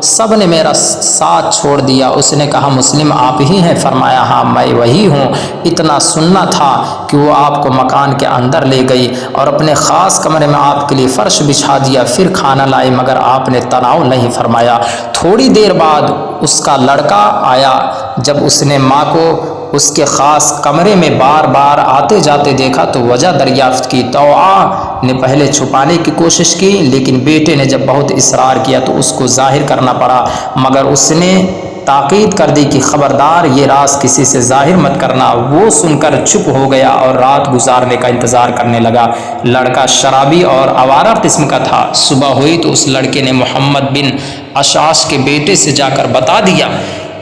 سب نے میرا ساتھ چھوڑ دیا۔ اس نے کہا مسلم آپ ہی ہیں؟ فرمایا ہاں میں وہی ہوں۔ اتنا سننا تھا کہ وہ آپ کو مکان کے اندر لے گئی اور اپنے خاص کمرے میں آپ کے لیے فرش بچھا دیا، پھر کھانا لائی، مگر آپ نے تناول نہیں فرمایا۔ تھوڑی دیر بعد اس کا لڑکا آیا، جب اس نے ماں کو اس کے خاص کمرے میں بار بار آتے جاتے دیکھا تو وجہ دریافت کی۔ طوعہ نے پہلے چھپانے کی کوشش کی، لیکن بیٹے نے جب بہت اصرار کیا تو اس کو ظاہر کرنا پڑا، مگر اس نے تاکید کر دی کہ خبردار یہ راز کسی سے ظاہر مت کرنا۔ وہ سن کر چپ ہو گیا اور رات گزارنے کا انتظار کرنے لگا۔ لڑکا شرابی اور آوارہ قسم کا تھا۔ صبح ہوئی تو اس لڑکے نے محمد بن اشعث کے بیٹے سے جا کر بتا دیا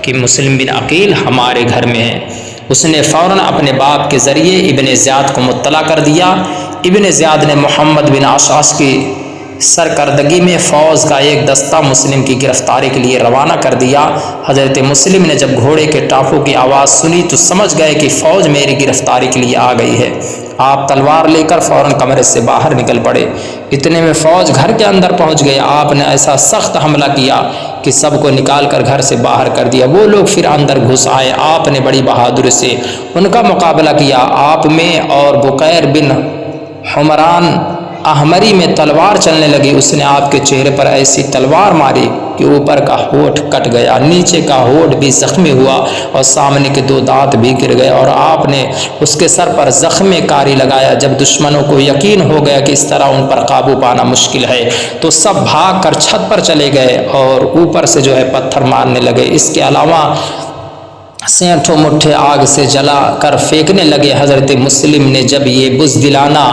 کہ مسلم بن عقیل ہمارے گھر میں ہے۔ اس نے فوراً اپنے باپ کے ذریعے ابن زیاد کو مطلع کر دیا۔ ابن زیاد نے محمد بن اشعث کی سرکردگی میں فوج کا ایک دستہ مسلم کی گرفتاری کے لیے روانہ کر دیا۔ حضرت مسلم نے جب گھوڑے کے ٹاپوں کی آواز سنی تو سمجھ گئے کہ فوج میری گرفتاری کے لیے آ گئی ہے۔ آپ تلوار لے کر فوراً کمرے سے باہر نکل پڑے۔ اتنے میں فوج گھر کے اندر پہنچ گئی۔ آپ نے ایسا سخت حملہ کیا کہ سب کو نکال کر گھر سے باہر کر دیا۔ وہ لوگ پھر اندر گھس آئے۔ آپ نے بڑی بہادری سے ان کا مقابلہ کیا۔ آپ میں اور بقیر بن حمران احمری میں تلوار چلنے لگی۔ اس نے آپ کے چہرے پر ایسی تلوار ماری کہ اوپر کا ہونٹ کٹ گیا، نیچے کا ہونٹ بھی زخمی ہوا اور سامنے کے 2 دانت بھی گر گئے، اور آپ نے اس کے سر پر زخم کاری لگایا۔ جب دشمنوں کو یقین ہو گیا کہ اس طرح ان پر قابو پانا مشکل ہے تو سب بھاگ کر چھت پر چلے گئے اور اوپر سے جو ہے پتھر مارنے لگے۔ اس کے علاوہ سینٹوں مٹھے آگ سے جلا کر پھینکنے لگے۔ حضرت مسلم نے جب یہ بزدلانہ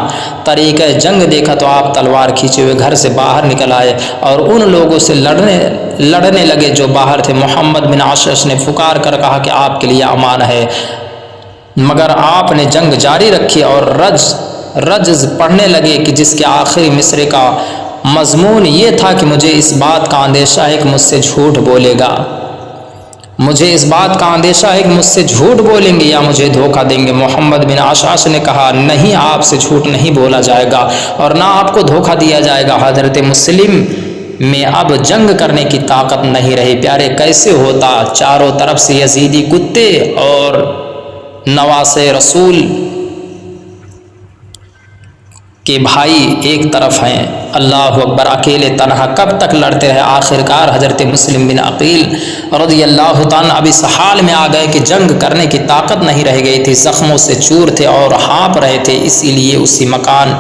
طریقہ جنگ دیکھا تو آپ تلوار کھینچے ہوئے گھر سے باہر نکل آئے اور ان لوگوں سے لڑنے لگے جو باہر تھے۔ محمد بن اشعث نے پکار کر کہا کہ آپ کے لیے امان ہے، مگر آپ نے جنگ جاری رکھی اور رجز پڑھنے لگے کہ جس کے آخری مصرے کا مضمون یہ تھا کہ مجھے اس بات کا اندیشہ ہے کہ مجھ سے جھوٹ بولے گا، مجھے اس بات کا اندیشہ ہے کہ مجھ سے جھوٹ بولیں گے یا مجھے دھوکہ دیں گے۔ محمد بن اشعث نے کہا نہیں، آپ سے جھوٹ نہیں بولا جائے گا اور نہ آپ کو دھوکہ دیا جائے گا۔ حضرت مسلم میں اب جنگ کرنے کی طاقت نہیں رہی۔ پیارے کیسے ہوتا، چاروں طرف سے یزیدی کتے اور نواسے رسول کے بھائی ایک طرف ہیں، اللہ اکبر، اکیلے تنہا کب تک لڑتے رہے؟ آخرکار حضرت مسلم بن عقیل رضی اللہ تعالیٰ اب اس حال میں آ گئے کہ جنگ کرنے کی طاقت نہیں رہ گئی تھی، زخموں سے چور تھے اور ہانپ رہے تھے، اسی لیے اسی مکان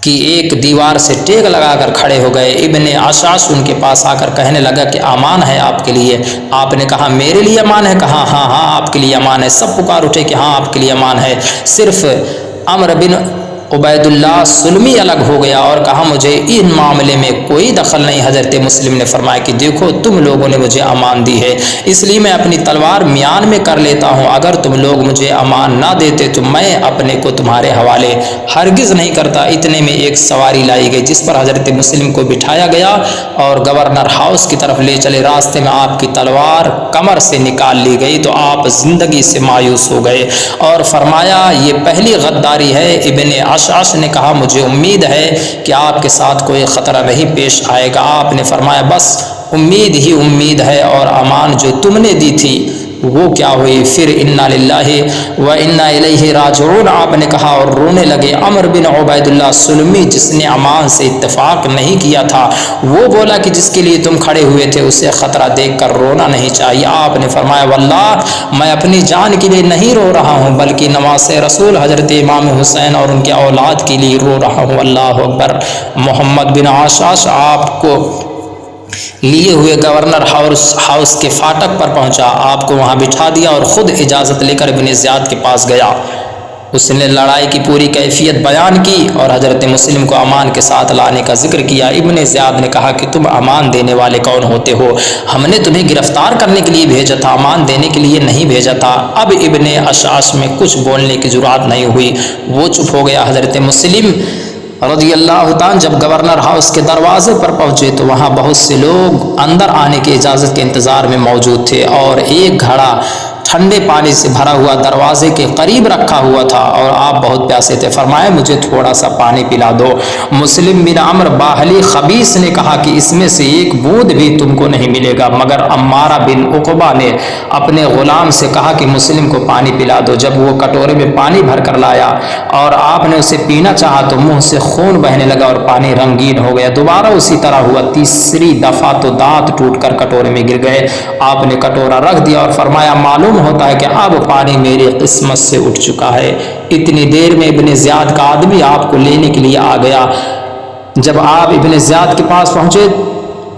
کی ایک دیوار سے ٹیک لگا کر کھڑے ہو گئے۔ ابن عشاش ان کے پاس آ کر کہنے لگا کہ امان ہے آپ کے لیے؟ آپ نے کہا میرے لیے امان ہے؟ کہا ہاں ہاں آپ کے لیے امان ہے۔ سب پکار اٹھے کہ ہاں آپ کے لیے امان ہے۔ صرف عمرو بن عبید اللہ سلمی الگ ہو گیا اور کہا مجھے ان معاملے میں کوئی دخل نہیں۔ حضرت مسلم نے فرمایا کہ دیکھو تم لوگوں نے مجھے امان دی ہے، اس لیے میں اپنی تلوار میان میں کر لیتا ہوں، اگر تم لوگ مجھے امان نہ دیتے تو میں اپنے کو تمہارے حوالے ہرگز نہیں کرتا۔ اتنے میں ایک سواری لائی گئی جس پر حضرت مسلم کو بٹھایا گیا اور گورنر ہاؤس کی طرف لے چلے۔ راستے میں آپ کی تلوار کمر سے نکال لی گئی تو آپ زندگی سے مایوس ہو گئے اور فرمایا یہ پہلی غداری ہے۔ ابن عشعش نے کہا مجھے امید ہے کہ آپ کے ساتھ کوئی خطرہ نہیں پیش آئے گا۔ آپ نے فرمایا بس امید ہی امید ہے، اور امان جو تم نے دی تھی وہ کیا ہوئی؟ پھر انا للہ و انا الیہ راجعون آپ نے کہا اور رونے لگے۔ عمرو بن عبید اللہ سلمی جس نے امان سے اتفاق نہیں کیا تھا وہ بولا کہ جس کے لیے تم کھڑے ہوئے تھے اسے خطرہ دیکھ کر رونا نہیں چاہیے۔ آپ نے فرمایا واللہ میں اپنی جان کے لیے نہیں رو رہا ہوں بلکہ نواسے رسول حضرت امام حسین اور ان کے اولاد کے لیے رو رہا ہوں۔ اللہ اکبر۔ محمد بن عشاش آپ کو لیے ہوئے گورنر ہاؤس کے فاٹک پر پہنچا، آپ کو وہاں بٹھا دیا اور خود اجازت لے کر ابن زیاد کے پاس گیا۔ اس نے لڑائی کی پوری کیفیت بیان کی اور حضرت مسلم کو امان کے ساتھ لانے کا ذکر کیا۔ ابن زیاد نے کہا کہ تم امان دینے والے کون ہوتے ہو؟ ہم نے تمہیں گرفتار کرنے کے لیے بھیجا تھا، امان دینے کے لیے نہیں بھیجا تھا۔ اب ابن عشعش میں کچھ بولنے کی جرات نہیں ہوئی، وہ چپ ہو گیا۔ حضرت مسلم رضی اللہ تعالیٰ جب گورنر ہاؤس کے دروازے پر پہنچے تو وہاں بہت سے لوگ اندر آنے کی اجازت کے انتظار میں موجود تھے اور ایک گھڑا ٹھنڈے پانی سے بھرا ہوا دروازے کے قریب رکھا ہوا تھا اور آپ بہت پیاسے تھے۔ فرمایا مجھے تھوڑا سا پانی پلا دو۔ مسلم بن عمرو باہلی خبیث نے کہا کہ اس میں سے ایک بوند بھی تم کو نہیں ملے گا، مگر عمارہ بن عقبہ نے اپنے غلام سے کہا کہ مسلم کو پانی پلا دو۔ جب وہ کٹورے میں پانی بھر کر لایا اور آپ نے اسے پینا چاہا تو منہ سے خون بہنے لگا اور پانی رنگین ہو گیا۔ دوبارہ اسی طرح ہوا، تیسری دفعہ تو دانت ٹوٹ کر کٹورے میں گر گئے۔ آپ نے کٹورا رکھ دیا اور فرمایا معلوم ہوتا ہے کہ اب پانی میری قسمت سے اٹھ چکا ہے۔ اتنی دیر میں ابن زیاد کا آدمی آپ کو لینے کے لیے آ گیا۔ جب آپ ابن زیاد کے پاس پہنچے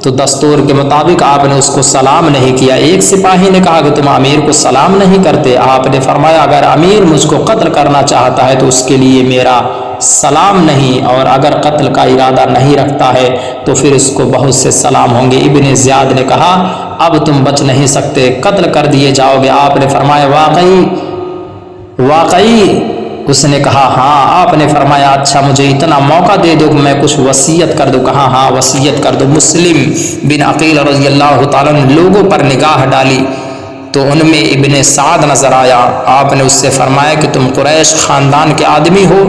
تو دستور کے مطابق آپ نے اس کو سلام نہیں کیا۔ ایک سپاہی نے کہا کہ تم امیر کو سلام نہیں کرتے؟ آپ نے فرمایا اگر امیر مجھ کو قتل کرنا چاہتا ہے تو اس کے لیے میرا سلام نہیں، اور اگر قتل کا ارادہ نہیں رکھتا ہے تو پھر اس کو بہت سے سلام ہوں گے۔ ابن زیاد نے کہا اب تم بچ نہیں سکتے، قتل کر دیے جاؤ گے۔ آپ نے فرمایا واقعی؟ اس نے کہا ہاں۔ آپ نے فرمایا اچھا مجھے اتنا موقع دے دو کہ میں کچھ وصیت کر دوں۔ کہا ہاں وصیت کر دو۔ مسلم بن عقیل رضی اللہ تعالیٰ نے لوگوں پر نگاہ ڈالی تو ان میں ابن سعد نظر آیا۔ آپ نے اس سے فرمایا کہ تم قریش خاندان کے آدمی ہو،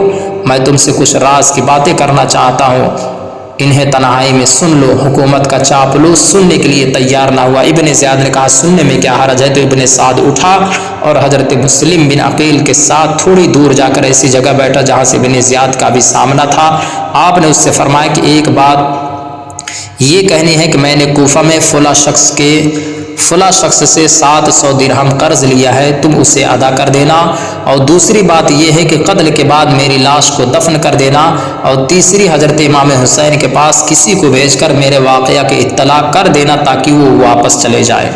میں تم سے کچھ راز کی باتیں کرنا چاہتا ہوں، انہیں تنہائی میں سن لو۔ حکومت کا چاپلوس سننے کے لیے تیار نہ ہوا۔ ابن زیاد نے کہا سننے میں کیا حرج ہے؟ تو ابن سعد اٹھا اور حضرت مسلم بن عقیل کے ساتھ تھوڑی دور جا کر ایسی جگہ بیٹھا جہاں سے ابن زیاد کا بھی سامنا تھا۔ آپ نے اس سے فرمایا کہ ایک بات یہ کہنی ہے کہ میں نے کوفہ میں فلاں شخص سے 700 درہم قرض لیا ہے، تم اسے ادا کر دینا، اور دوسری بات یہ ہے کہ قتل کے بعد میری لاش کو دفن کر دینا، اور تیسری حضرت امام حسین کے پاس کسی کو بھیج کر میرے واقعہ کی اطلاع کر دینا تاکہ وہ واپس چلے جائے۔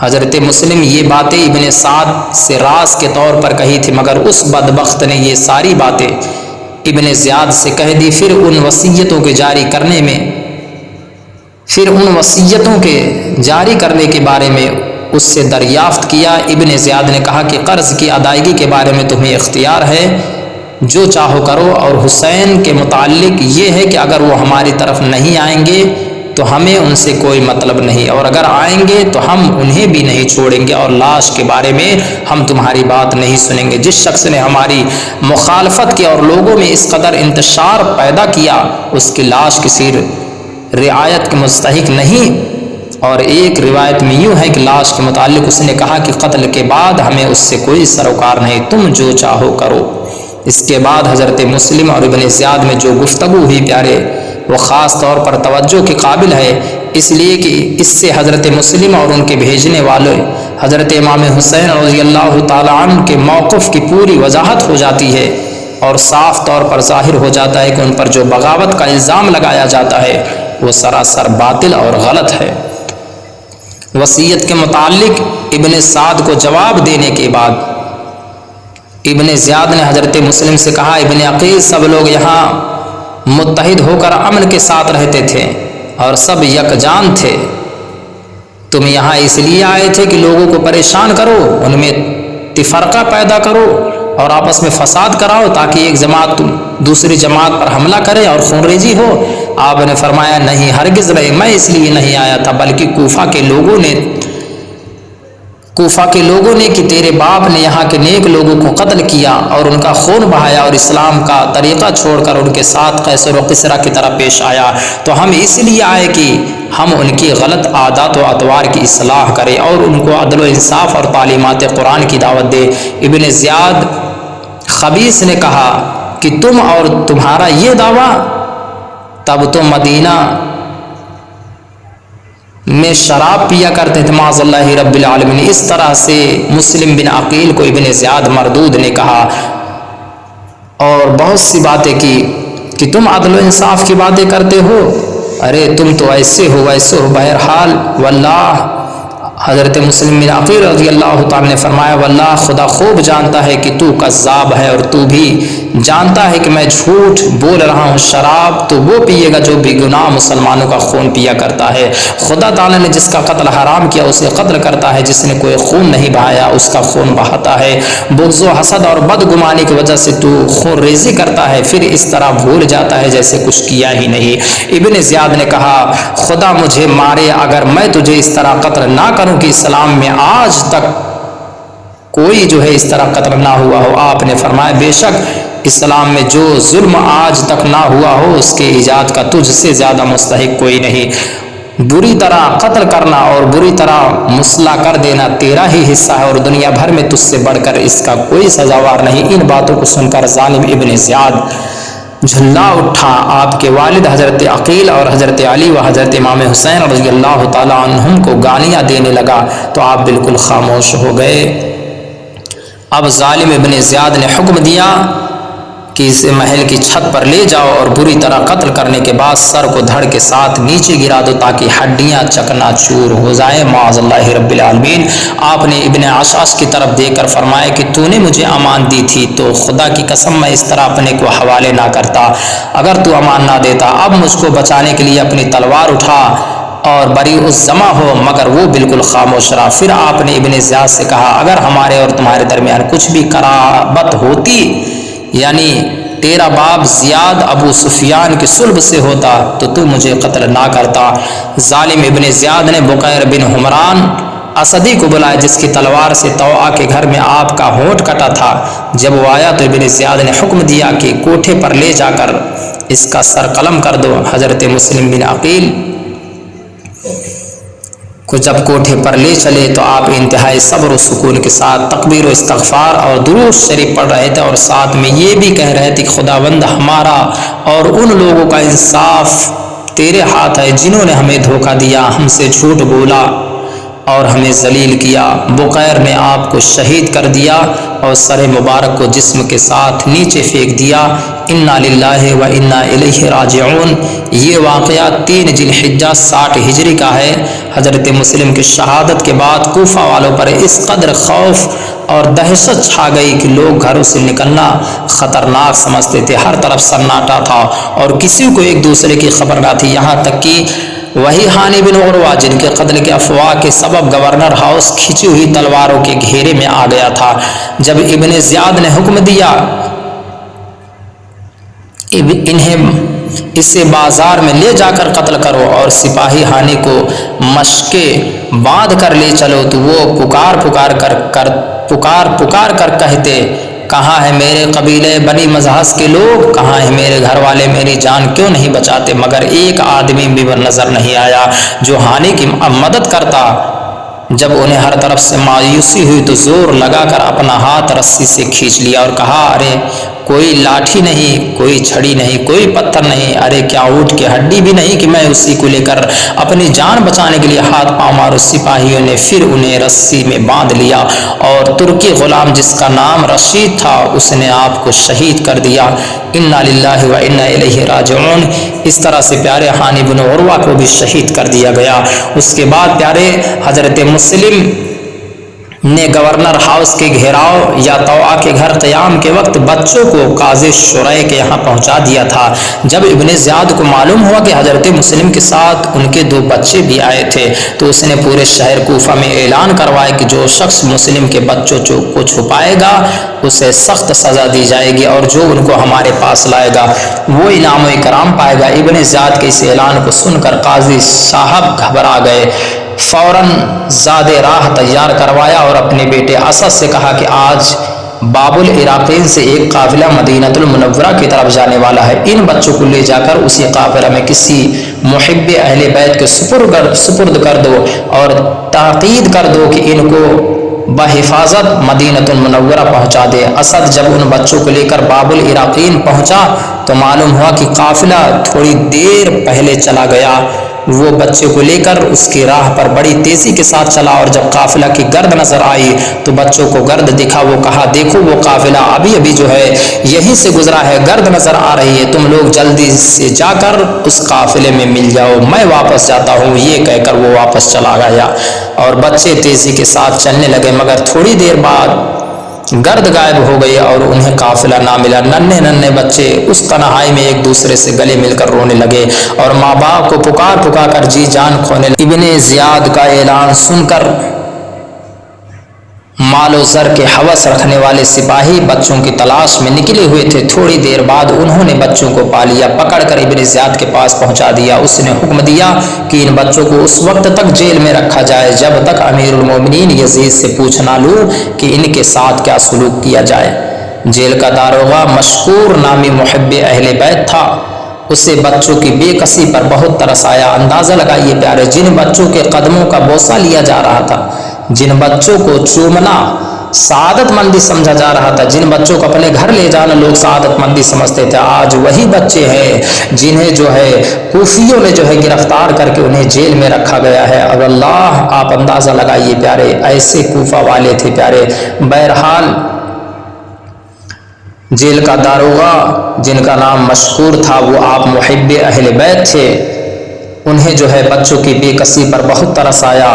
حضرت مسلم یہ باتیں ابن سعد سے راز کے طور پر کہی تھی، مگر اس بدبخت نے یہ ساری باتیں ابن زیاد سے کہہ دی۔ پھر ان وصیتوں کے جاری کرنے کے بارے میں اس سے دریافت کیا۔ ابن زیاد نے کہا کہ قرض کی ادائیگی کے بارے میں تمہیں اختیار ہے، جو چاہو کرو، اور حسین کے متعلق یہ ہے کہ اگر وہ ہماری طرف نہیں آئیں گے تو ہمیں ان سے کوئی مطلب نہیں، اور اگر آئیں گے تو ہم انہیں بھی نہیں چھوڑیں گے، اور لاش کے بارے میں ہم تمہاری بات نہیں سنیں گے۔ جس شخص نے ہماری مخالفت کی اور لوگوں میں اس قدر انتشار پیدا کیا اس کی لاش کسی رعایت کے مستحق نہیں۔ اور ایک روایت میں یوں ہے کہ لاش کے متعلق اس نے کہا کہ قتل کے بعد ہمیں اس سے کوئی سروکار نہیں، تم جو چاہو کرو۔ اس کے بعد حضرت مسلم اور ابن زیاد میں جو گفتگو ہوئی پیارے وہ خاص طور پر توجہ کے قابل ہے، اس لیے کہ اس سے حضرت مسلم اور ان کے بھیجنے والے حضرت امام حسین رضی اللہ تعالیٰ عنہ کے موقف کی پوری وضاحت ہو جاتی ہے، اور صاف طور پر ظاہر ہو جاتا ہے کہ ان پر جو بغاوت کا الزام لگایا جاتا ہے وہ سراسر باطل اور غلط ہے۔ وصیت کے متعلق ابن سعد کو جواب دینے کے بعد ابن زیاد نے حضرت مسلم سے کہا، ابن عقیل، سب لوگ یہاں متحد ہو کر امن کے ساتھ رہتے تھے اور سب یکجان تھے، تم یہاں اس لیے آئے تھے کہ لوگوں کو پریشان کرو، ان میں تفرقہ پیدا کرو اور آپس میں فساد کراؤ تاکہ ایک جماعت دوسری جماعت پر حملہ کرے اور خون ریزی ہو۔ آپ نے فرمایا، نہیں، ہرگز نہیں، میں اس لیے نہیں آیا تھا، بلکہ کوفہ کے لوگوں نے کہ تیرے باپ نے یہاں کے نیک لوگوں کو قتل کیا اور ان کا خون بہایا اور اسلام کا طریقہ چھوڑ کر ان کے ساتھ قیصر و کسریٰ کی طرح پیش آیا، تو ہم اس لیے آئے کہ ہم ان کی غلط عادات و اطوار کی اصلاح کریں اور ان کو عدل و انصاف اور تعلیمات قرآن کی دعوت دے۔ ابن زیاد خبیث نے کہا کہ تم اور تمہارا یہ دعویٰ، تب تم مدینہ میں شراب پیا کرتے تھے، معاذ اللہ رب العالمین۔ اس طرح سے مسلم بن عقیل کو ابن زیاد مردود نے کہا اور بہت سی باتیں کی کہ تم عدل و انصاف کی باتیں کرتے ہو، ارے تم تو ایسے ہو ویسے ہو۔ بہرحال واللہ، حضرت مسلم بن عقیل رضی اللہ تعالیٰ نے فرمایا، واللہ خدا خوب جانتا ہے کہ تو کذاب ہے اور تو بھی جانتا ہے کہ میں جھوٹ بول رہا ہوں۔ شراب تو وہ پیے گا جو بے گناہ مسلمانوں کا خون پیا کرتا ہے۔ خدا تعالیٰ نے جس کا قتل حرام کیا اسے قتل کرتا ہے، جس نے کوئی خون نہیں بہایا اس کا خون بہاتا ہے۔ بغض و حسد اور بدگمانی کی وجہ سے تو خون ریزی کرتا ہے، پھر اس طرح بھول جاتا ہے جیسے کچھ کیا ہی نہیں۔ ابن زیاد نے کہا، خدا مجھے مارے اگر میں تجھے اس طرح قتل نہ کروں کہ اسلام میں آج تک کوئی جو ہے اس طرح قتل نہ ہوا ہو۔ آپ نے فرمایا، بے شک اسلام میں جو ظلم آج تک نہ ہوا ہو اس کے ایجاد کا تجھ سے زیادہ مستحق کوئی نہیں۔ بری طرح قتل کرنا اور بری طرح مسلح کر دینا تیرا ہی حصہ ہے اور دنیا بھر میں تجھ سے بڑھ کر اس کا کوئی سزاوار نہیں۔ ان باتوں کو سن کر ظالم ابن زیاد جھلا اٹھا۔ آپ کے والد حضرت عقیل اور حضرت علی و حضرت امام حسین رضی اللہ تعالیٰ عنہم کو گالیاں دینے لگا تو آپ بالکل خاموش ہو گئے۔ اب ظالم ابن زیاد نے حکم دیا کہ اسے محل کی چھت پر لے جاؤ اور بری طرح قتل کرنے کے بعد سر کو دھڑ کے ساتھ نیچے گرا دو تاکہ ہڈیاں چکنا چور ہو جائیں، معاذ اللہ رب العالمین۔ آپ نے ابن عشاش کی طرف دیکھ کر فرمایا کہ تو نے مجھے امان دی تھی تو خدا کی قسم میں اس طرح اپنے کو حوالے نہ کرتا اگر تو امان نہ دیتا۔ اب مجھ کو بچانے کے لیے اپنی تلوار اٹھا اور بری الزمہ ہو، مگر وہ بالکل خاموش رہا۔ پھر آپ نے ابن زیاد سے کہا، اگر ہمارے اور تمہارے درمیان کچھ بھی قرابت ہوتی، یعنی تیرا باپ زیاد ابو سفیان کی صلب سے ہوتا تو مجھے قتل نہ کرتا۔ ظالم ابن زیاد نے بقیر بن حمران اسدی کو بلایا جس کی تلوار سے طوعہ کے گھر میں آپ کا ہونٹ کٹا تھا۔ جب وہ آیا تو ابن زیاد نے حکم دیا کہ کوٹھے پر لے جا کر اس کا سر قلم کر دو۔ حضرت مسلم بن عقیل کو جب کوٹھے پر لے چلے تو آپ انتہائی صبر و سکون کے ساتھ تکبیر و استغفار اور درود شریف پڑھ رہے تھے اور ساتھ میں یہ بھی کہہ رہے تھے کہ خداوند، ہمارا اور ان لوگوں کا انصاف تیرے ہاتھ ہے جنہوں نے ہمیں دھوکہ دیا، ہم سے جھوٹ بولا اور ہمیں ذلیل کیا۔ بقیر نے آپ کو شہید کر دیا اور سر مبارک کو جسم کے ساتھ نیچے پھینک دیا۔ انا للہ و انا الیہ راجعون۔ یہ واقعہ 3 ذی الحجہ 60 ہجری کا ہے۔ حضرت مسلم کی شہادت کے بعد کوفہ والوں پر اس قدر خوف اور دہشت چھا گئی کہ لوگ گھروں سے نکلنا خطرناک سمجھتے تھے۔ ہر طرف سناٹا تھا اور کسی کو ایک دوسرے کی خبر نہ تھی، یہاں تک کہ وہی ہانی بن عروہ جن کے قتل کے افواہ کے سبب گورنر ہاؤس کھینچی ہوئی تلواروں کے گھیرے میں آ گیا تھا۔ جب ابن زیاد نے حکم دیا انہیں اسے بازار میں لے جا کر قتل کرو اور سپاہی ہانی کو مشقے باندھ کر لے چلو، تو وہ پکار کر کہتے، کہاں ہے میرے قبیلے بنی مزاحس کے لوگ، کہاں ہے میرے گھر والے، میری جان کیوں نہیں بچاتے؟ مگر ایک آدمی بھی نظر نہیں آیا جو ہانی کی مدد کرتا۔ جب انہیں ہر طرف سے مایوسی ہوئی تو زور لگا کر اپنا ہاتھ رسی سے کھینچ لیا اور کہا، ارے کوئی لاٹھی نہیں، کوئی چھڑی نہیں، کوئی پتھر نہیں، ارے کیا اونٹ کی ہڈی بھی نہیں کہ میں اسی کو لے کر اپنی جان بچانے کے لیے ہاتھ پاؤں ماروں۔ سپاہیوں نے پھر انہیں رسی میں باندھ لیا اور ترکی غلام جس کا نام رشید تھا اس نے آپ کو شہید کر دیا۔ انا للہ و انا الیہ راجعون۔ اس طرح سے پیارے ہانی بن عروہ کو بھی شہید کر دیا گیا۔ اس کے بعد پیارے حضرت مسلم نے گورنر ہاؤس کے گھیراؤ یا طوعہ کے گھر قیام کے وقت بچوں کو قاضی شرح کے یہاں پہنچا دیا تھا۔ جب ابن زیاد کو معلوم ہوا کہ حضرت مسلم کے ساتھ ان کے 2 بچے بھی آئے تھے تو اس نے پورے شہر کوفہ میں اعلان کروایا کہ جو شخص مسلم کے بچوں کو چھپائے گا اسے سخت سزا دی جائے گی اور جو ان کو ہمارے پاس لائے گا وہ انعام و اکرام پائے گا۔ ابن زیاد کے اس اعلان کو سن کر قاضی صاحب گھبرا گئے، فوراً زاد راہ تیار کروایا اور اپنے بیٹے اسد سے کہا کہ آج باب العراقین سے ایک قافلہ مدینۃ المنورہ کی طرف جانے والا ہے، ان بچوں کو لے جا کر اسی قافلہ میں کسی محب اہل بیت کے سپرد کر دو اور تاکید کر دو کہ ان کو بحفاظت مدینۃ المنورہ پہنچا دے۔ اسد جب ان بچوں کو لے کر باب العراقین پہنچا تو معلوم ہوا کہ قافلہ تھوڑی دیر پہلے چلا گیا۔ وہ بچے کو لے کر اس کی راہ پر بڑی تیزی کے ساتھ چلا اور جب قافلہ کی گرد نظر آئی تو بچوں کو گرد دکھا۔ وہ کہا دیکھو وہ قافلہ ابھی جو ہے یہیں سے گزرا ہے، گرد نظر آ رہی ہے، تم لوگ جلدی سے جا کر اس قافلے میں مل جاؤ، میں واپس جاتا ہوں۔ یہ کہہ کر وہ واپس چلا گیا اور بچے تیزی کے ساتھ چلنے لگے، مگر تھوڑی دیر بعد گرد غائب ہو گئی اور انہیں قافلہ نہ ملا۔ ننھے بچے اس تنہائی میں ایک دوسرے سے گلے مل کر رونے لگے اور ماں باپ کو پکار کر جی جان کھونے لگے۔ ابن زیاد کا اعلان سن کر مال و زر کے ہوس رکھنے والے سپاہی بچوں کی تلاش میں نکلے ہوئے تھے۔ تھوڑی دیر بعد انہوں نے بچوں کو پا لیا، پکڑ کر ابن زیاد کے پاس پہنچا دیا۔ اس نے حکم دیا کہ ان بچوں کو اس وقت تک جیل میں رکھا جائے جب تک امیر المومنین یزید سے پوچھ نہ لوں کہ ان کے ساتھ کیا سلوک کیا جائے۔ جیل کا داروغہ مشکور نامی محب اہل بیت تھا، اسے بچوں کی بے کسی پر بہت ترس آیا۔ اندازہ لگائیے پیارے، جن بچوں کے قدموں کا بوسہ لیا جا رہا تھا، جن بچوں کو چومنا سعادت مندی سمجھا جا رہا تھا، جن بچوں کو اپنے گھر لے جانا لوگ سعادت مندی سمجھتے تھے، آج وہی بچے ہیں جنہیں جو ہے کوفیوں نے جو ہے گرفتار کر کے انہیں جیل میں رکھا گیا ہے۔ اب اللہ آپ اندازہ لگائیے پیارے، ایسے کوفہ والے تھے پیارے۔ بہرحال جیل کا داروغہ جن کا نام مشکور تھا وہ آپ محب اہل بیت تھے، انہیں جو ہے بچوں کی بے کسی پر بہت ترس آیا۔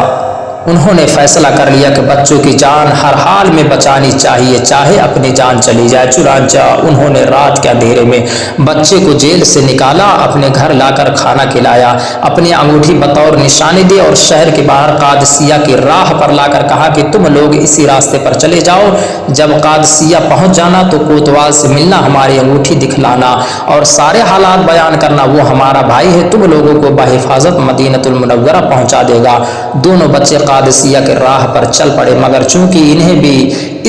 انہوں نے فیصلہ کر لیا کہ بچوں کی جان ہر حال میں بچانی چاہیے، چاہے اپنی جان چلی جائے۔ چنانچہ انہوں نے رات کے اندھیرے میں بچے کو جیل سے نکالا، اپنے گھر لا کر کھانا کھلایا، اپنی انگوٹھی بطور نشانی دی اور شہر کے باہر قادسیہ کی راہ پر لا کر کہا کہ تم لوگ اسی راستے پر چلے جاؤ، جب قادسیہ پہنچ جانا تو کوتوال سے ملنا، ہماری انگوٹھی دکھلانا اور سارے حالات بیان کرنا، وہ ہمارا بھائی ہے، تم لوگوں کو بحفاظت مدینۃ المنورہ پہنچا دے گا۔ دونوں بچے قادسیہ کے راہ پر چل پڑے، مگر چونکہ انہیں بھی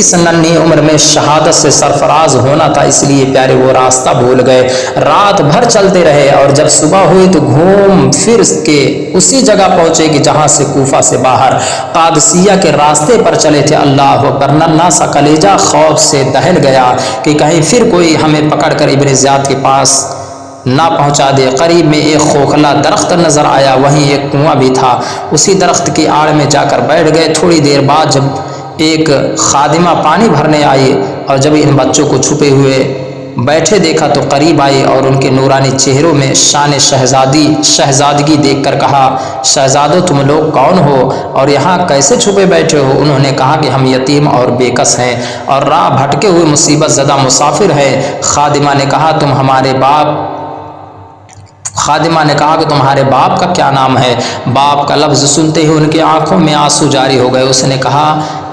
اس ننھی عمر میں شہادت سے سرفراز ہونا تھا اس لیے پیارے وہ راستہ بھول گئے۔ رات بھر چلتے رہے اور جب صبح ہوئی تو گھوم پھر کے اسی جگہ پہنچے کہ جہاں سے کوفہ سے باہر قادسیہ کے راستے پر چلے تھے۔ اللہ اکبر، ننھا سا کلیجہ خوف سے دہل گیا کہ کہیں پھر کوئی ہمیں پکڑ کر ابن زیاد کے پاس نہ پہنچا دے۔ قریب میں ایک کھوکھلا درخت نظر آیا، وہیں ایک کنواں بھی تھا، اسی درخت کی آڑ میں جا کر بیٹھ گئے۔ تھوڑی دیر بعد جب ایک خادمہ پانی بھرنے آئی اور جب ان بچوں کو چھپے ہوئے بیٹھے دیکھا تو قریب آئی اور ان کے نورانی چہروں میں شان شہزادگی دیکھ کر کہا، شہزادو تم لوگ کون ہو اور یہاں کیسے چھپے بیٹھے ہو؟ انہوں نے کہا کہ ہم یتیم اور بے کس ہیں اور راہ بھٹکے ہوئے مصیبت زدہ مسافر ہیں۔ خادمہ نے کہا کہ تمہارے باپ کا کیا نام ہے؟ باپ کا لفظ سنتے ہی ان کی آنکھوں میں آنسو جاری ہو گئے۔ اس نے کہا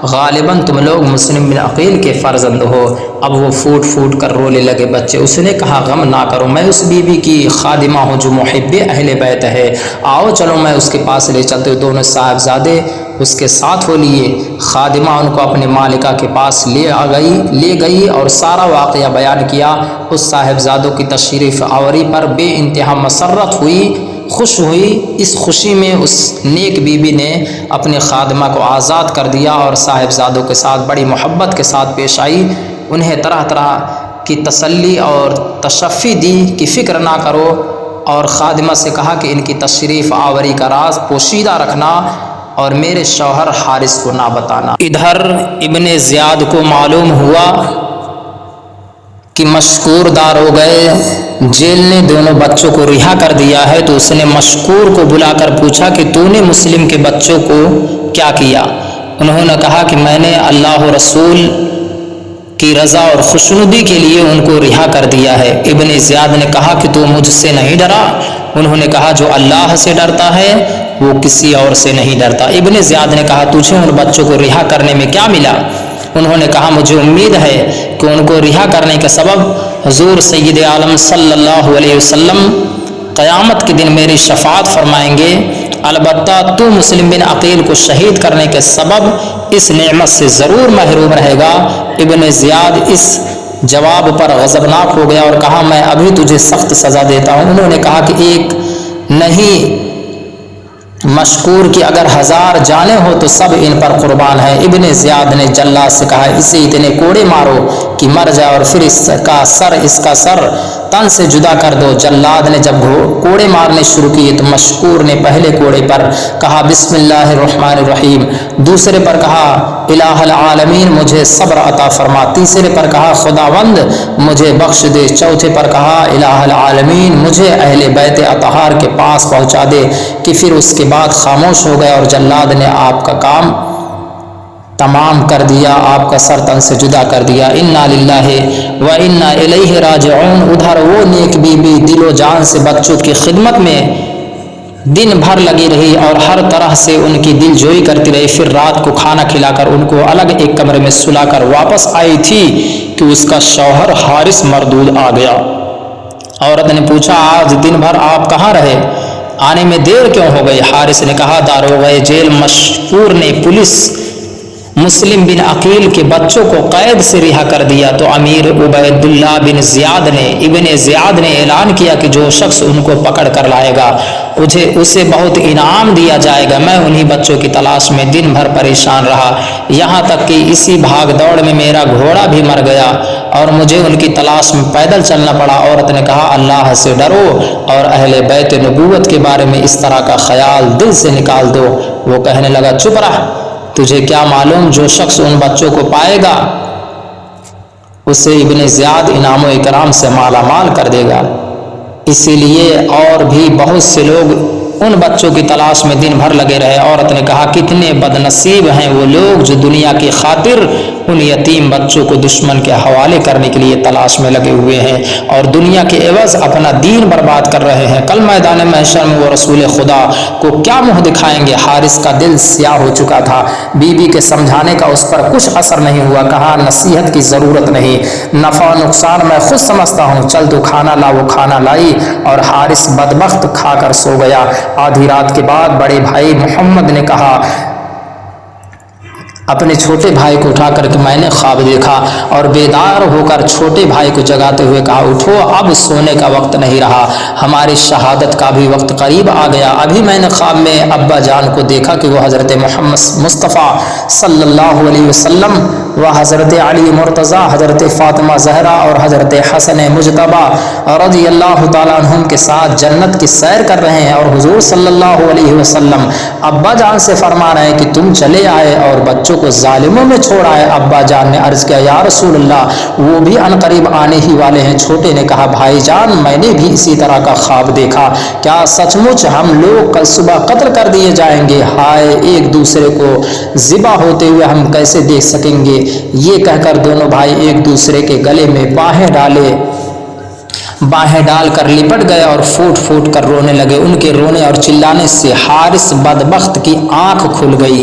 غالباً تم لوگ مسلم بن عقیل کے فرزند ہو۔ اب وہ پھوٹ پھوٹ کر رونے لگے بچے۔ اس نے کہا غم نہ کرو، میں اس بی بی کی خادمہ ہوں جو محب اہل بیت ہے، آؤ چلو میں اس کے پاس لے چلتے ہوں۔ دونوں صاحبزادے اس کے ساتھ ہو لیے۔ خادمہ ان کو اپنے مالکہ کے پاس لے گئی اور سارا واقعہ بیان کیا۔ اس صاحبزادوں کی تشریف آوری پر بے انتہا مسرت ہوئی، خوش ہوئی۔ اس خوشی میں اس نیک بی بی نے اپنے خادمہ کو آزاد کر دیا اور صاحبزادوں کے ساتھ بڑی محبت کے ساتھ پیش آئی، انہیں طرح طرح کی تسلی اور تشفی دی کہ فکر نہ کرو، اور خادمہ سے کہا کہ ان کی تشریف آوری کا راز پوشیدہ رکھنا اور میرے شوہر حارث کو نہ بتانا۔ ادھر ابن زیاد کو معلوم ہوا کہ مشکور دار ہو گئے، جیل نے دونوں بچوں کو رہا کر دیا ہے، تو اس نے مشکور کو بلا کر پوچھا کہ تو نے مسلم کے بچوں کو کیا کیا؟ انہوں نے کہا کہ میں نے اللہ و رسول کی رضا اور خوشنودی کے لیے ان کو رہا کر دیا ہے۔ ابن زیاد نے کہا کہ تو مجھ سے نہیں ڈرا؟ انہوں نے کہا جو اللہ سے ڈرتا ہے وہ کسی اور سے نہیں ڈرتا۔ ابن زیاد نے کہا تجھے ان بچوں کو رہا کرنے میں کیا ملا؟ انہوں نے کہا مجھے امید ہے کہ ان کو رہا کرنے کے سبب حضور سید عالم صلی اللہ علیہ وسلم قیامت کے دن میری شفاعت فرمائیں گے، البتہ تو مسلم بن عقیل کو شہید کرنے کے سبب اس نعمت سے ضرور محروم رہے گا۔ ابن زیاد اس جواب پر غضبناک ہو گیا اور کہا میں ابھی تجھے سخت سزا دیتا ہوں۔ انہوں نے کہا کہ ایک نہیں مشکور کی اگر 1000 جانیں ہو تو سب ان پر قربان ہے۔ ابن زیاد نے جلاد سے کہا اسے اتنے کوڑے مارو کہ مر جائے اور پھر اس کا سر تن سے جدا کر دو۔ جلاد نے جب کوڑے مارنے شروع کیے تو مشکور نے پہلے کوڑے پر کہا بسم اللہ الرحمن الرحیم، دوسرے پر کہا الہ العالمین مجھے صبر عطا فرما، تیسرے پر کہا خداوند مجھے بخش دے، چوتھے پر کہا الہ العالمین مجھے اہل بیت اطہار کے پاس پہنچا دے، کہ پھر اس کے بعد خاموش ہو گیا اور جلاد نے آپ کا کام تمام کر دیا، آپ کا سر تن سے جدا کر دیا۔ انا للہ و انا الیہ راجعون۔ ادھر وہ نیک بی بی دل و جان سے بچوں کی خدمت میں دن بھر لگی رہی اور ہر طرح سے ان کی دل جوئی کرتی رہی، پھر رات کو کھانا کھلا کر ان کو الگ ایک کمرے میں سلا کر واپس آئی تھی کہ اس کا شوہر حارث مردود آ گیا۔ عورت نے پوچھا آج دن بھر آپ کہاں رہے؟ آنے میں دیر کیوں ہو گئی؟ حارث نے کہا داروغہ جیل مشکور نے پولیس مسلم بن عقیل کے بچوں کو قید سے رہا کر دیا تو امیر عبید اللہ بن زیاد نے ابن زیاد نے اعلان کیا کہ جو شخص ان کو پکڑ کر لائے گا اسے بہت انعام دیا جائے گا۔ میں انہی بچوں کی تلاش میں دن بھر پریشان رہا، یہاں تک کہ اسی بھاگ دوڑ میں میرا گھوڑا بھی مر گیا اور مجھے ان کی تلاش میں پیدل چلنا پڑا۔ عورت نے کہا اللہ سے ڈرو اور اہل بیت نبوت کے بارے میں اس طرح کا خیال دل سے نکال دو۔ وہ کہنے لگا چپ رہ، تجھے کیا معلوم جو شخص ان بچوں کو پائے گا اسے ابن زیاد انعام و اکرام سے مالا مال کر دے گا۔ اسی لیے اور بھی بہت سے لوگ ان بچوں کی تلاش میں دن بھر لگے رہے۔ عورت نے کہا کتنے بد نصیب ہیں وہ لوگ جو دنیا کی خاطر ان یتیم بچوں کو دشمن کے حوالے کرنے کے لیے تلاش میں لگے ہوئے ہیں اور دنیا کے عوض اپنا دین برباد کر رہے ہیں۔ کل میدان محشر میں وہ رسول خدا کو کیا منہ دکھائیں گے؟ حارث کا دل سیاہ ہو چکا تھا، بیوی کے سمجھانے کا اس پر کچھ اثر نہیں ہوا۔ کہا نصیحت کی ضرورت نہیں، نفع و نقصان میں خود سمجھتا ہوں، چل تو کھانا لا۔ وہ کھانا لائی اور حارث بدبخت کھا کر سو گیا۔ آدھی رات کے بعد بڑے بھائی محمد نے کہا اپنے چھوٹے بھائی کو اٹھا کر کہ میں نے خواب دیکھا، اور بیدار ہو کر چھوٹے بھائی کو جگاتے ہوئے کہا اٹھو اب سونے کا وقت نہیں رہا، ہماری شہادت کا بھی وقت قریب آ گیا۔ ابھی میں نے خواب میں ابا جان کو دیکھا کہ وہ حضرت محمد مصطفیٰ صلی اللہ علیہ وسلم و حضرت علی مرتضیٰ، حضرت فاطمہ زہرا اور حضرت حسن مجتبیٰ رضی اللہ تعالیٰ عنہم کے ساتھ جنت کی سیر کر رہے ہیں، اور حضور صلی اللہ علیہ وسلم ابا جان سے فرما رہے ہیں کہ تم چلے آئے اور بچوں کو ظالموں میں چھوڑ آئے۔ ابا جان نے عرض کیا یا رسول اللہ وہ بھی عنقریب آنے ہی والے ہیں۔ چھوٹے نے کہا بھائی جان میں نے بھی اسی طرح کا خواب دیکھا، کیا سچ مچ ہم لوگ کل صبح قتل کر دیے جائیں گے؟ ہائے ایک دوسرے کو ذبح ہوتے ہوئے ہم کیسے دیکھ سکیں گے؟ یہ کہہ کر دونوں بھائی ایک دوسرے کے گلے میں باہیں ڈال کر لپٹ گئے اور پھوٹ پھوٹ کر رونے لگے۔ ان کے رونے اور چلانے سے حارث بدبخت کی آنکھ کھل گئی۔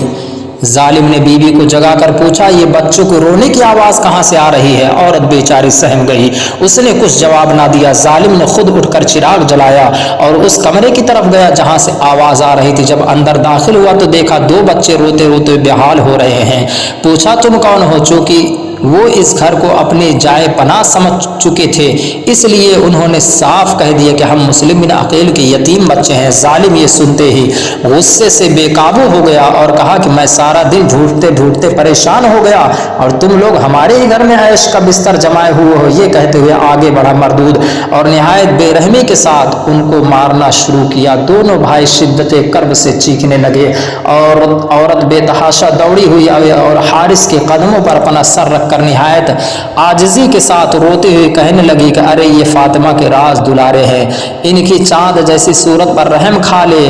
ظالم نے بیوی کو جگا کر پوچھا یہ بچوں کو رونے کی آواز کہاں سے آ رہی ہے؟ عورت بیچاری سہم گئی، اس نے کچھ جواب نہ دیا۔ ظالم نے خود اٹھ کر چراغ جلایا اور اس کمرے کی طرف گیا جہاں سے آواز آ رہی تھی۔ جب اندر داخل ہوا تو دیکھا 2 بچے روتے روتے بے حال ہو رہے ہیں۔ پوچھا تم کون ہو؟ وہ اس گھر کو اپنی جائے پناہ سمجھ چکے تھے، اس لیے انہوں نے صاف کہہ دیا کہ ہم مسلم بن عقیل کے یتیم بچے ہیں۔ ظالم یہ سنتے ہی غصے سے بے قابو ہو گیا اور کہا کہ میں سارا دن ڈھونڈتے ڈھونڈتے پریشان ہو گیا اور تم لوگ ہمارے ہی گھر میں عیش کا بستر جمائے ہوئے ہو۔ یہ کہتے ہوئے آگے بڑھا مردود اور نہایت بے رحمی کے ساتھ ان کو مارنا شروع کیا۔ دونوں بھائی شدت کرب سے چیخنے لگے۔ عورت بے تحاشا دوڑی ہوئی اور حارث کے قدموں پر اپنا سر رکھ کر نہایت عاجزی کے ساتھ روتے ہوئے کہنے لگی کہ ارے یہ فاطمہ کے راز دلارے ہیں، ان کی چاند جیسی صورت پر رحم کھا لے،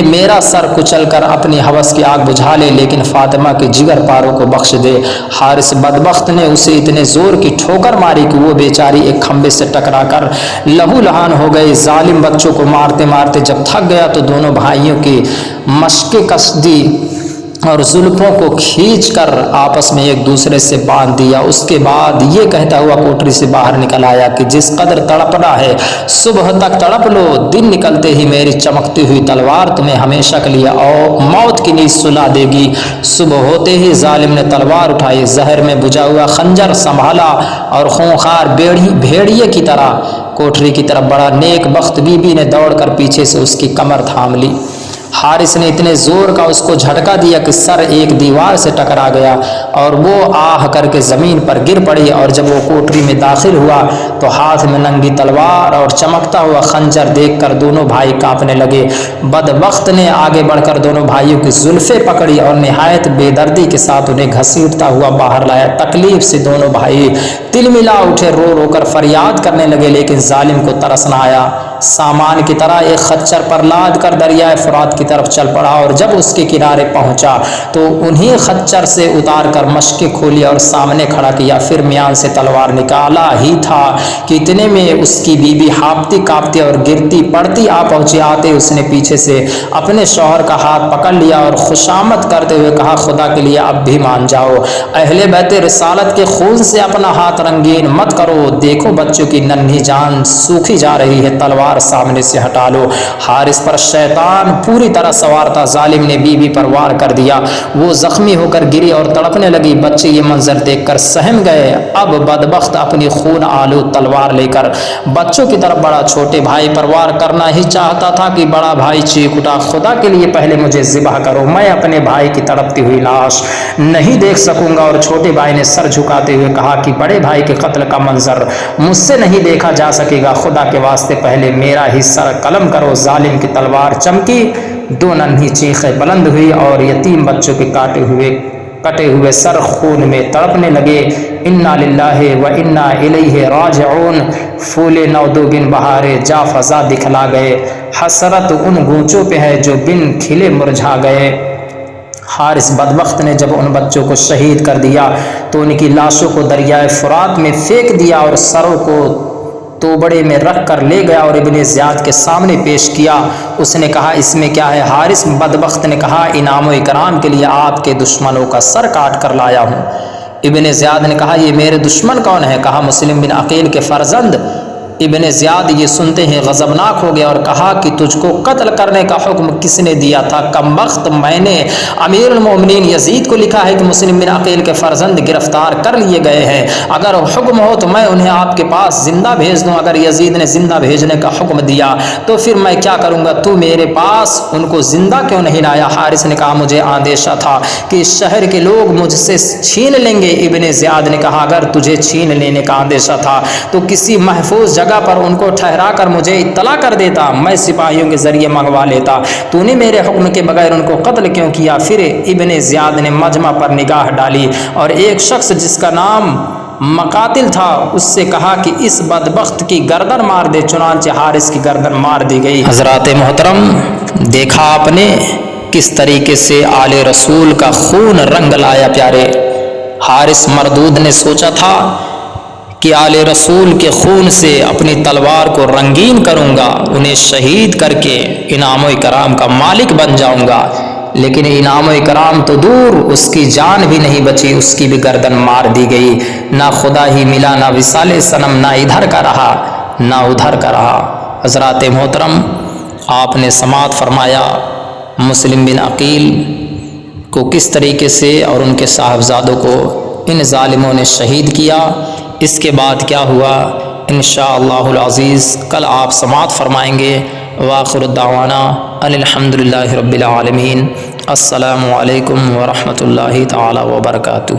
میرا سر کچل کر اپنی ہوس کی آگ بجھا لے، لیکن فاطمہ کے جگر پاروں کو بخش دے۔ حارث بدبخت نے اسے اتنے زور کی ٹھوکر ماری کہ وہ بیچاری ایک کھمبے سے ٹکرا کر لہو لہان ہو گئی۔ ظالم بچوں کو مارتے مارتے جب تھک گیا تو دونوں بھائیوں کی مشق کشیدی اور زلفوں کو کھینچ کر آپس میں ایک دوسرے سے باندھ دیا۔ اس کے بعد یہ کہتا ہوا کوٹری سے باہر نکل آیا کہ جس قدر تڑپنا ہے صبح تک تڑپ لو، دن نکلتے ہی میری چمکتی ہوئی تلوار تمہیں ہمیشہ کے لیے موت کی نیند سلا دے گی۔ صبح ہوتے ہی ظالم نے تلوار اٹھائی، زہر میں بجھا ہوا خنجر سنبھالا اور خونخوار بھیڑیے کی طرح کوٹری کی طرف بڑھا۔ نیک بخت بی بی نے دوڑ کر پیچھے سے اس کی کمر تھام لی۔ حارث نے اتنے زور کا اس کو جھٹکا دیا کہ سر ایک دیوار سے ٹکرا گیا اور وہ آہ کر کے زمین پر گر پڑی، اور جب وہ کوٹری میں داخل ہوا تو ہاتھ میں ننگی تلوار اور چمکتا ہوا خنجر دیکھ کر دونوں بھائی کانپنے لگے۔ بدبخت نے آگے بڑھ کر دونوں بھائیوں کی زلفیں پکڑی اور نہایت بے دردی کے ساتھ انہیں گھسیٹتا ہوا باہر لایا۔ تکلیف سے دونوں بھائی تل ملا اٹھے، رو رو کر فریاد کرنے لگے، لیکن ظالم کو ترس نہ آیا۔ سامان کی طرح ایک خچر پر لاد کر دریائے فرات کی طرف چل پڑا اور جب اس کے کنارے پہنچا تو انہیں خچر سے اتار کر مشقیں کھولی اور سامنے کھڑا کیا۔ پھر میان سے تلوار نکالا ہی تھا کہ اتنے میں اس کی بیوی ہاپتی کاپتی اور گرتی پڑتی آ پہنچی۔ آتے اس نے پیچھے سے اپنے شوہر کا ہاتھ پکڑ لیا اور خوشامد کرتے ہوئے کہا خدا کے لیے اب بھی مان جاؤ، اہل بیت رسالت کے خون سے اپنا ہاتھ رنگین مت کرو، دیکھو بچوں کی ننھی جان سوکھی جا رہی ہے، تلوار سامنے سے ہٹا لو۔ حارث پر شیطان پوری طرح سوار تھا۔ ظالم نے بیوی پر وار کر دیا، وہ زخمی ہو کر گری اور تڑپنے لگی۔ بچے یہ منظر دیکھ کر سہم گئے۔ اب بدبخت اپنی خون آلود تلوار لے کر بچوں کی طرف بڑا۔ چھوٹے بھائی پر وار کرنا ہی چاہتا تھا کہ بڑا بھائی چیخ اٹھا خدا کے لیے پہلے مجھے ذبح کرو، میں اپنے بھائی کی تڑپتی ہوئی لاش نہیں دیکھ سکوں گا۔ اور چھوٹے بھائی نے سر جھکاتے ہوئے کہا کہ بڑے بھائی کے قتل کا منظر مجھ سے نہیں دیکھا جا سکے گا، خدا کے واسطے پہلے میرا ہی سر قلم کرو۔ ظالم کی تلوار چمکی، دو ننھی چیخیں بلند ہوئی اور یتیم بچوں کے کٹے ہوئے سر خون میں تڑپنے لگے۔ انا للہ و انا الیہ راجعون۔ پھول نودوگن بہارے جا فضا دکھلا گئے، حسرت ان گونچوں پہ ہے جو بن کھلے مرجھا گئے۔ حارث بدبخت نے جب ان بچوں کو شہید کر دیا تو ان کی لاشوں کو دریائے فرات میں پھینک دیا اور سروں کو توبڑے میں رکھ کر لے گیا اور ابن زیاد کے سامنے پیش کیا۔ اس نے کہا اس میں کیا ہے؟ حارث بدبخت نے کہا انعام و اکرام کے لیے آپ کے دشمنوں کا سر کاٹ کر لایا ہوں۔ ابن زیاد نے کہا یہ میرے دشمن کون ہے؟ کہا مسلم بن عقیل کے فرزند۔ ابن زیاد یہ سنتے ہیں غضبناک ہو گیا اور کہا کہ تجھ کو قتل کرنے کا حکم کس نے دیا تھا؟ کم بخت، میں نے امیر المومنین یزید کو لکھا ہے کہ مسلم بن عقیل کے فرزند گرفتار کر لیے گئے ہیں، اگر حکم ہو تو میں انہیں آپ کے پاس زندہ بھیج دوں۔ اگر یزید نے زندہ بھیجنے کا حکم دیا تو پھر میں کیا کروں گا؟ تو میرے پاس ان کو زندہ کیوں نہیں لایا؟ حارث نے کہا مجھے اندیشہ تھا کہ اس شہر کے لوگ مجھ سے چھین لیں گے۔ ابن زیاد نے کہا اگر تجھے چھین لینے کا اندیشہ تھا تو کسی محفوظ جگہ پر ان کو ٹھہرا کر مجھے اطلاع کر دیتا، میں سپاہیوں کے ذریعے منگوا لیتا۔ تو نے میرے حکم کے بغیر ان کو قتل کیوں کیا؟ پھر ابن زیاد نے مجمع پر نگاہ ڈالی اور ایک شخص جس کا نام مقاتل تھا اس سے کہا کہ اس بدبخت کی گردن مار دے۔ چنانچہ حارث کی گردن مار دی گئی۔ حضرات محترم، دیکھا آپ نے کس طریقے سے آل رسول کا خون رنگ لایا پیارے۔ حارث مردود نے سوچا تھا کہ آل رسول کے خون سے اپنی تلوار کو رنگین کروں گا، انہیں شہید کر کے انعام و اکرام کا مالک بن جاؤں گا، لیکن انعام و اکرام تو دور، اس کی جان بھی نہیں بچی، اس کی بھی گردن مار دی گئی۔ نہ خدا ہی ملا، نہ وصال صنم، نہ ادھر کا رہا نہ ادھر کا رہا۔ حضرات محترم، آپ نے سماعت فرمایا مسلم بن عقیل کو کس طریقے سے اور ان کے صاحبزادوں کو ان ظالموں نے شہید کیا۔ اس کے بعد کیا ہوا انشاءاللہ العزیز کل آپ سماعت فرمائیں گے۔ وآخر الدعوانا ان الحمدللہ رب العالمین۔ السلام علیکم ورحمۃ اللہ تعالی وبرکاتہ۔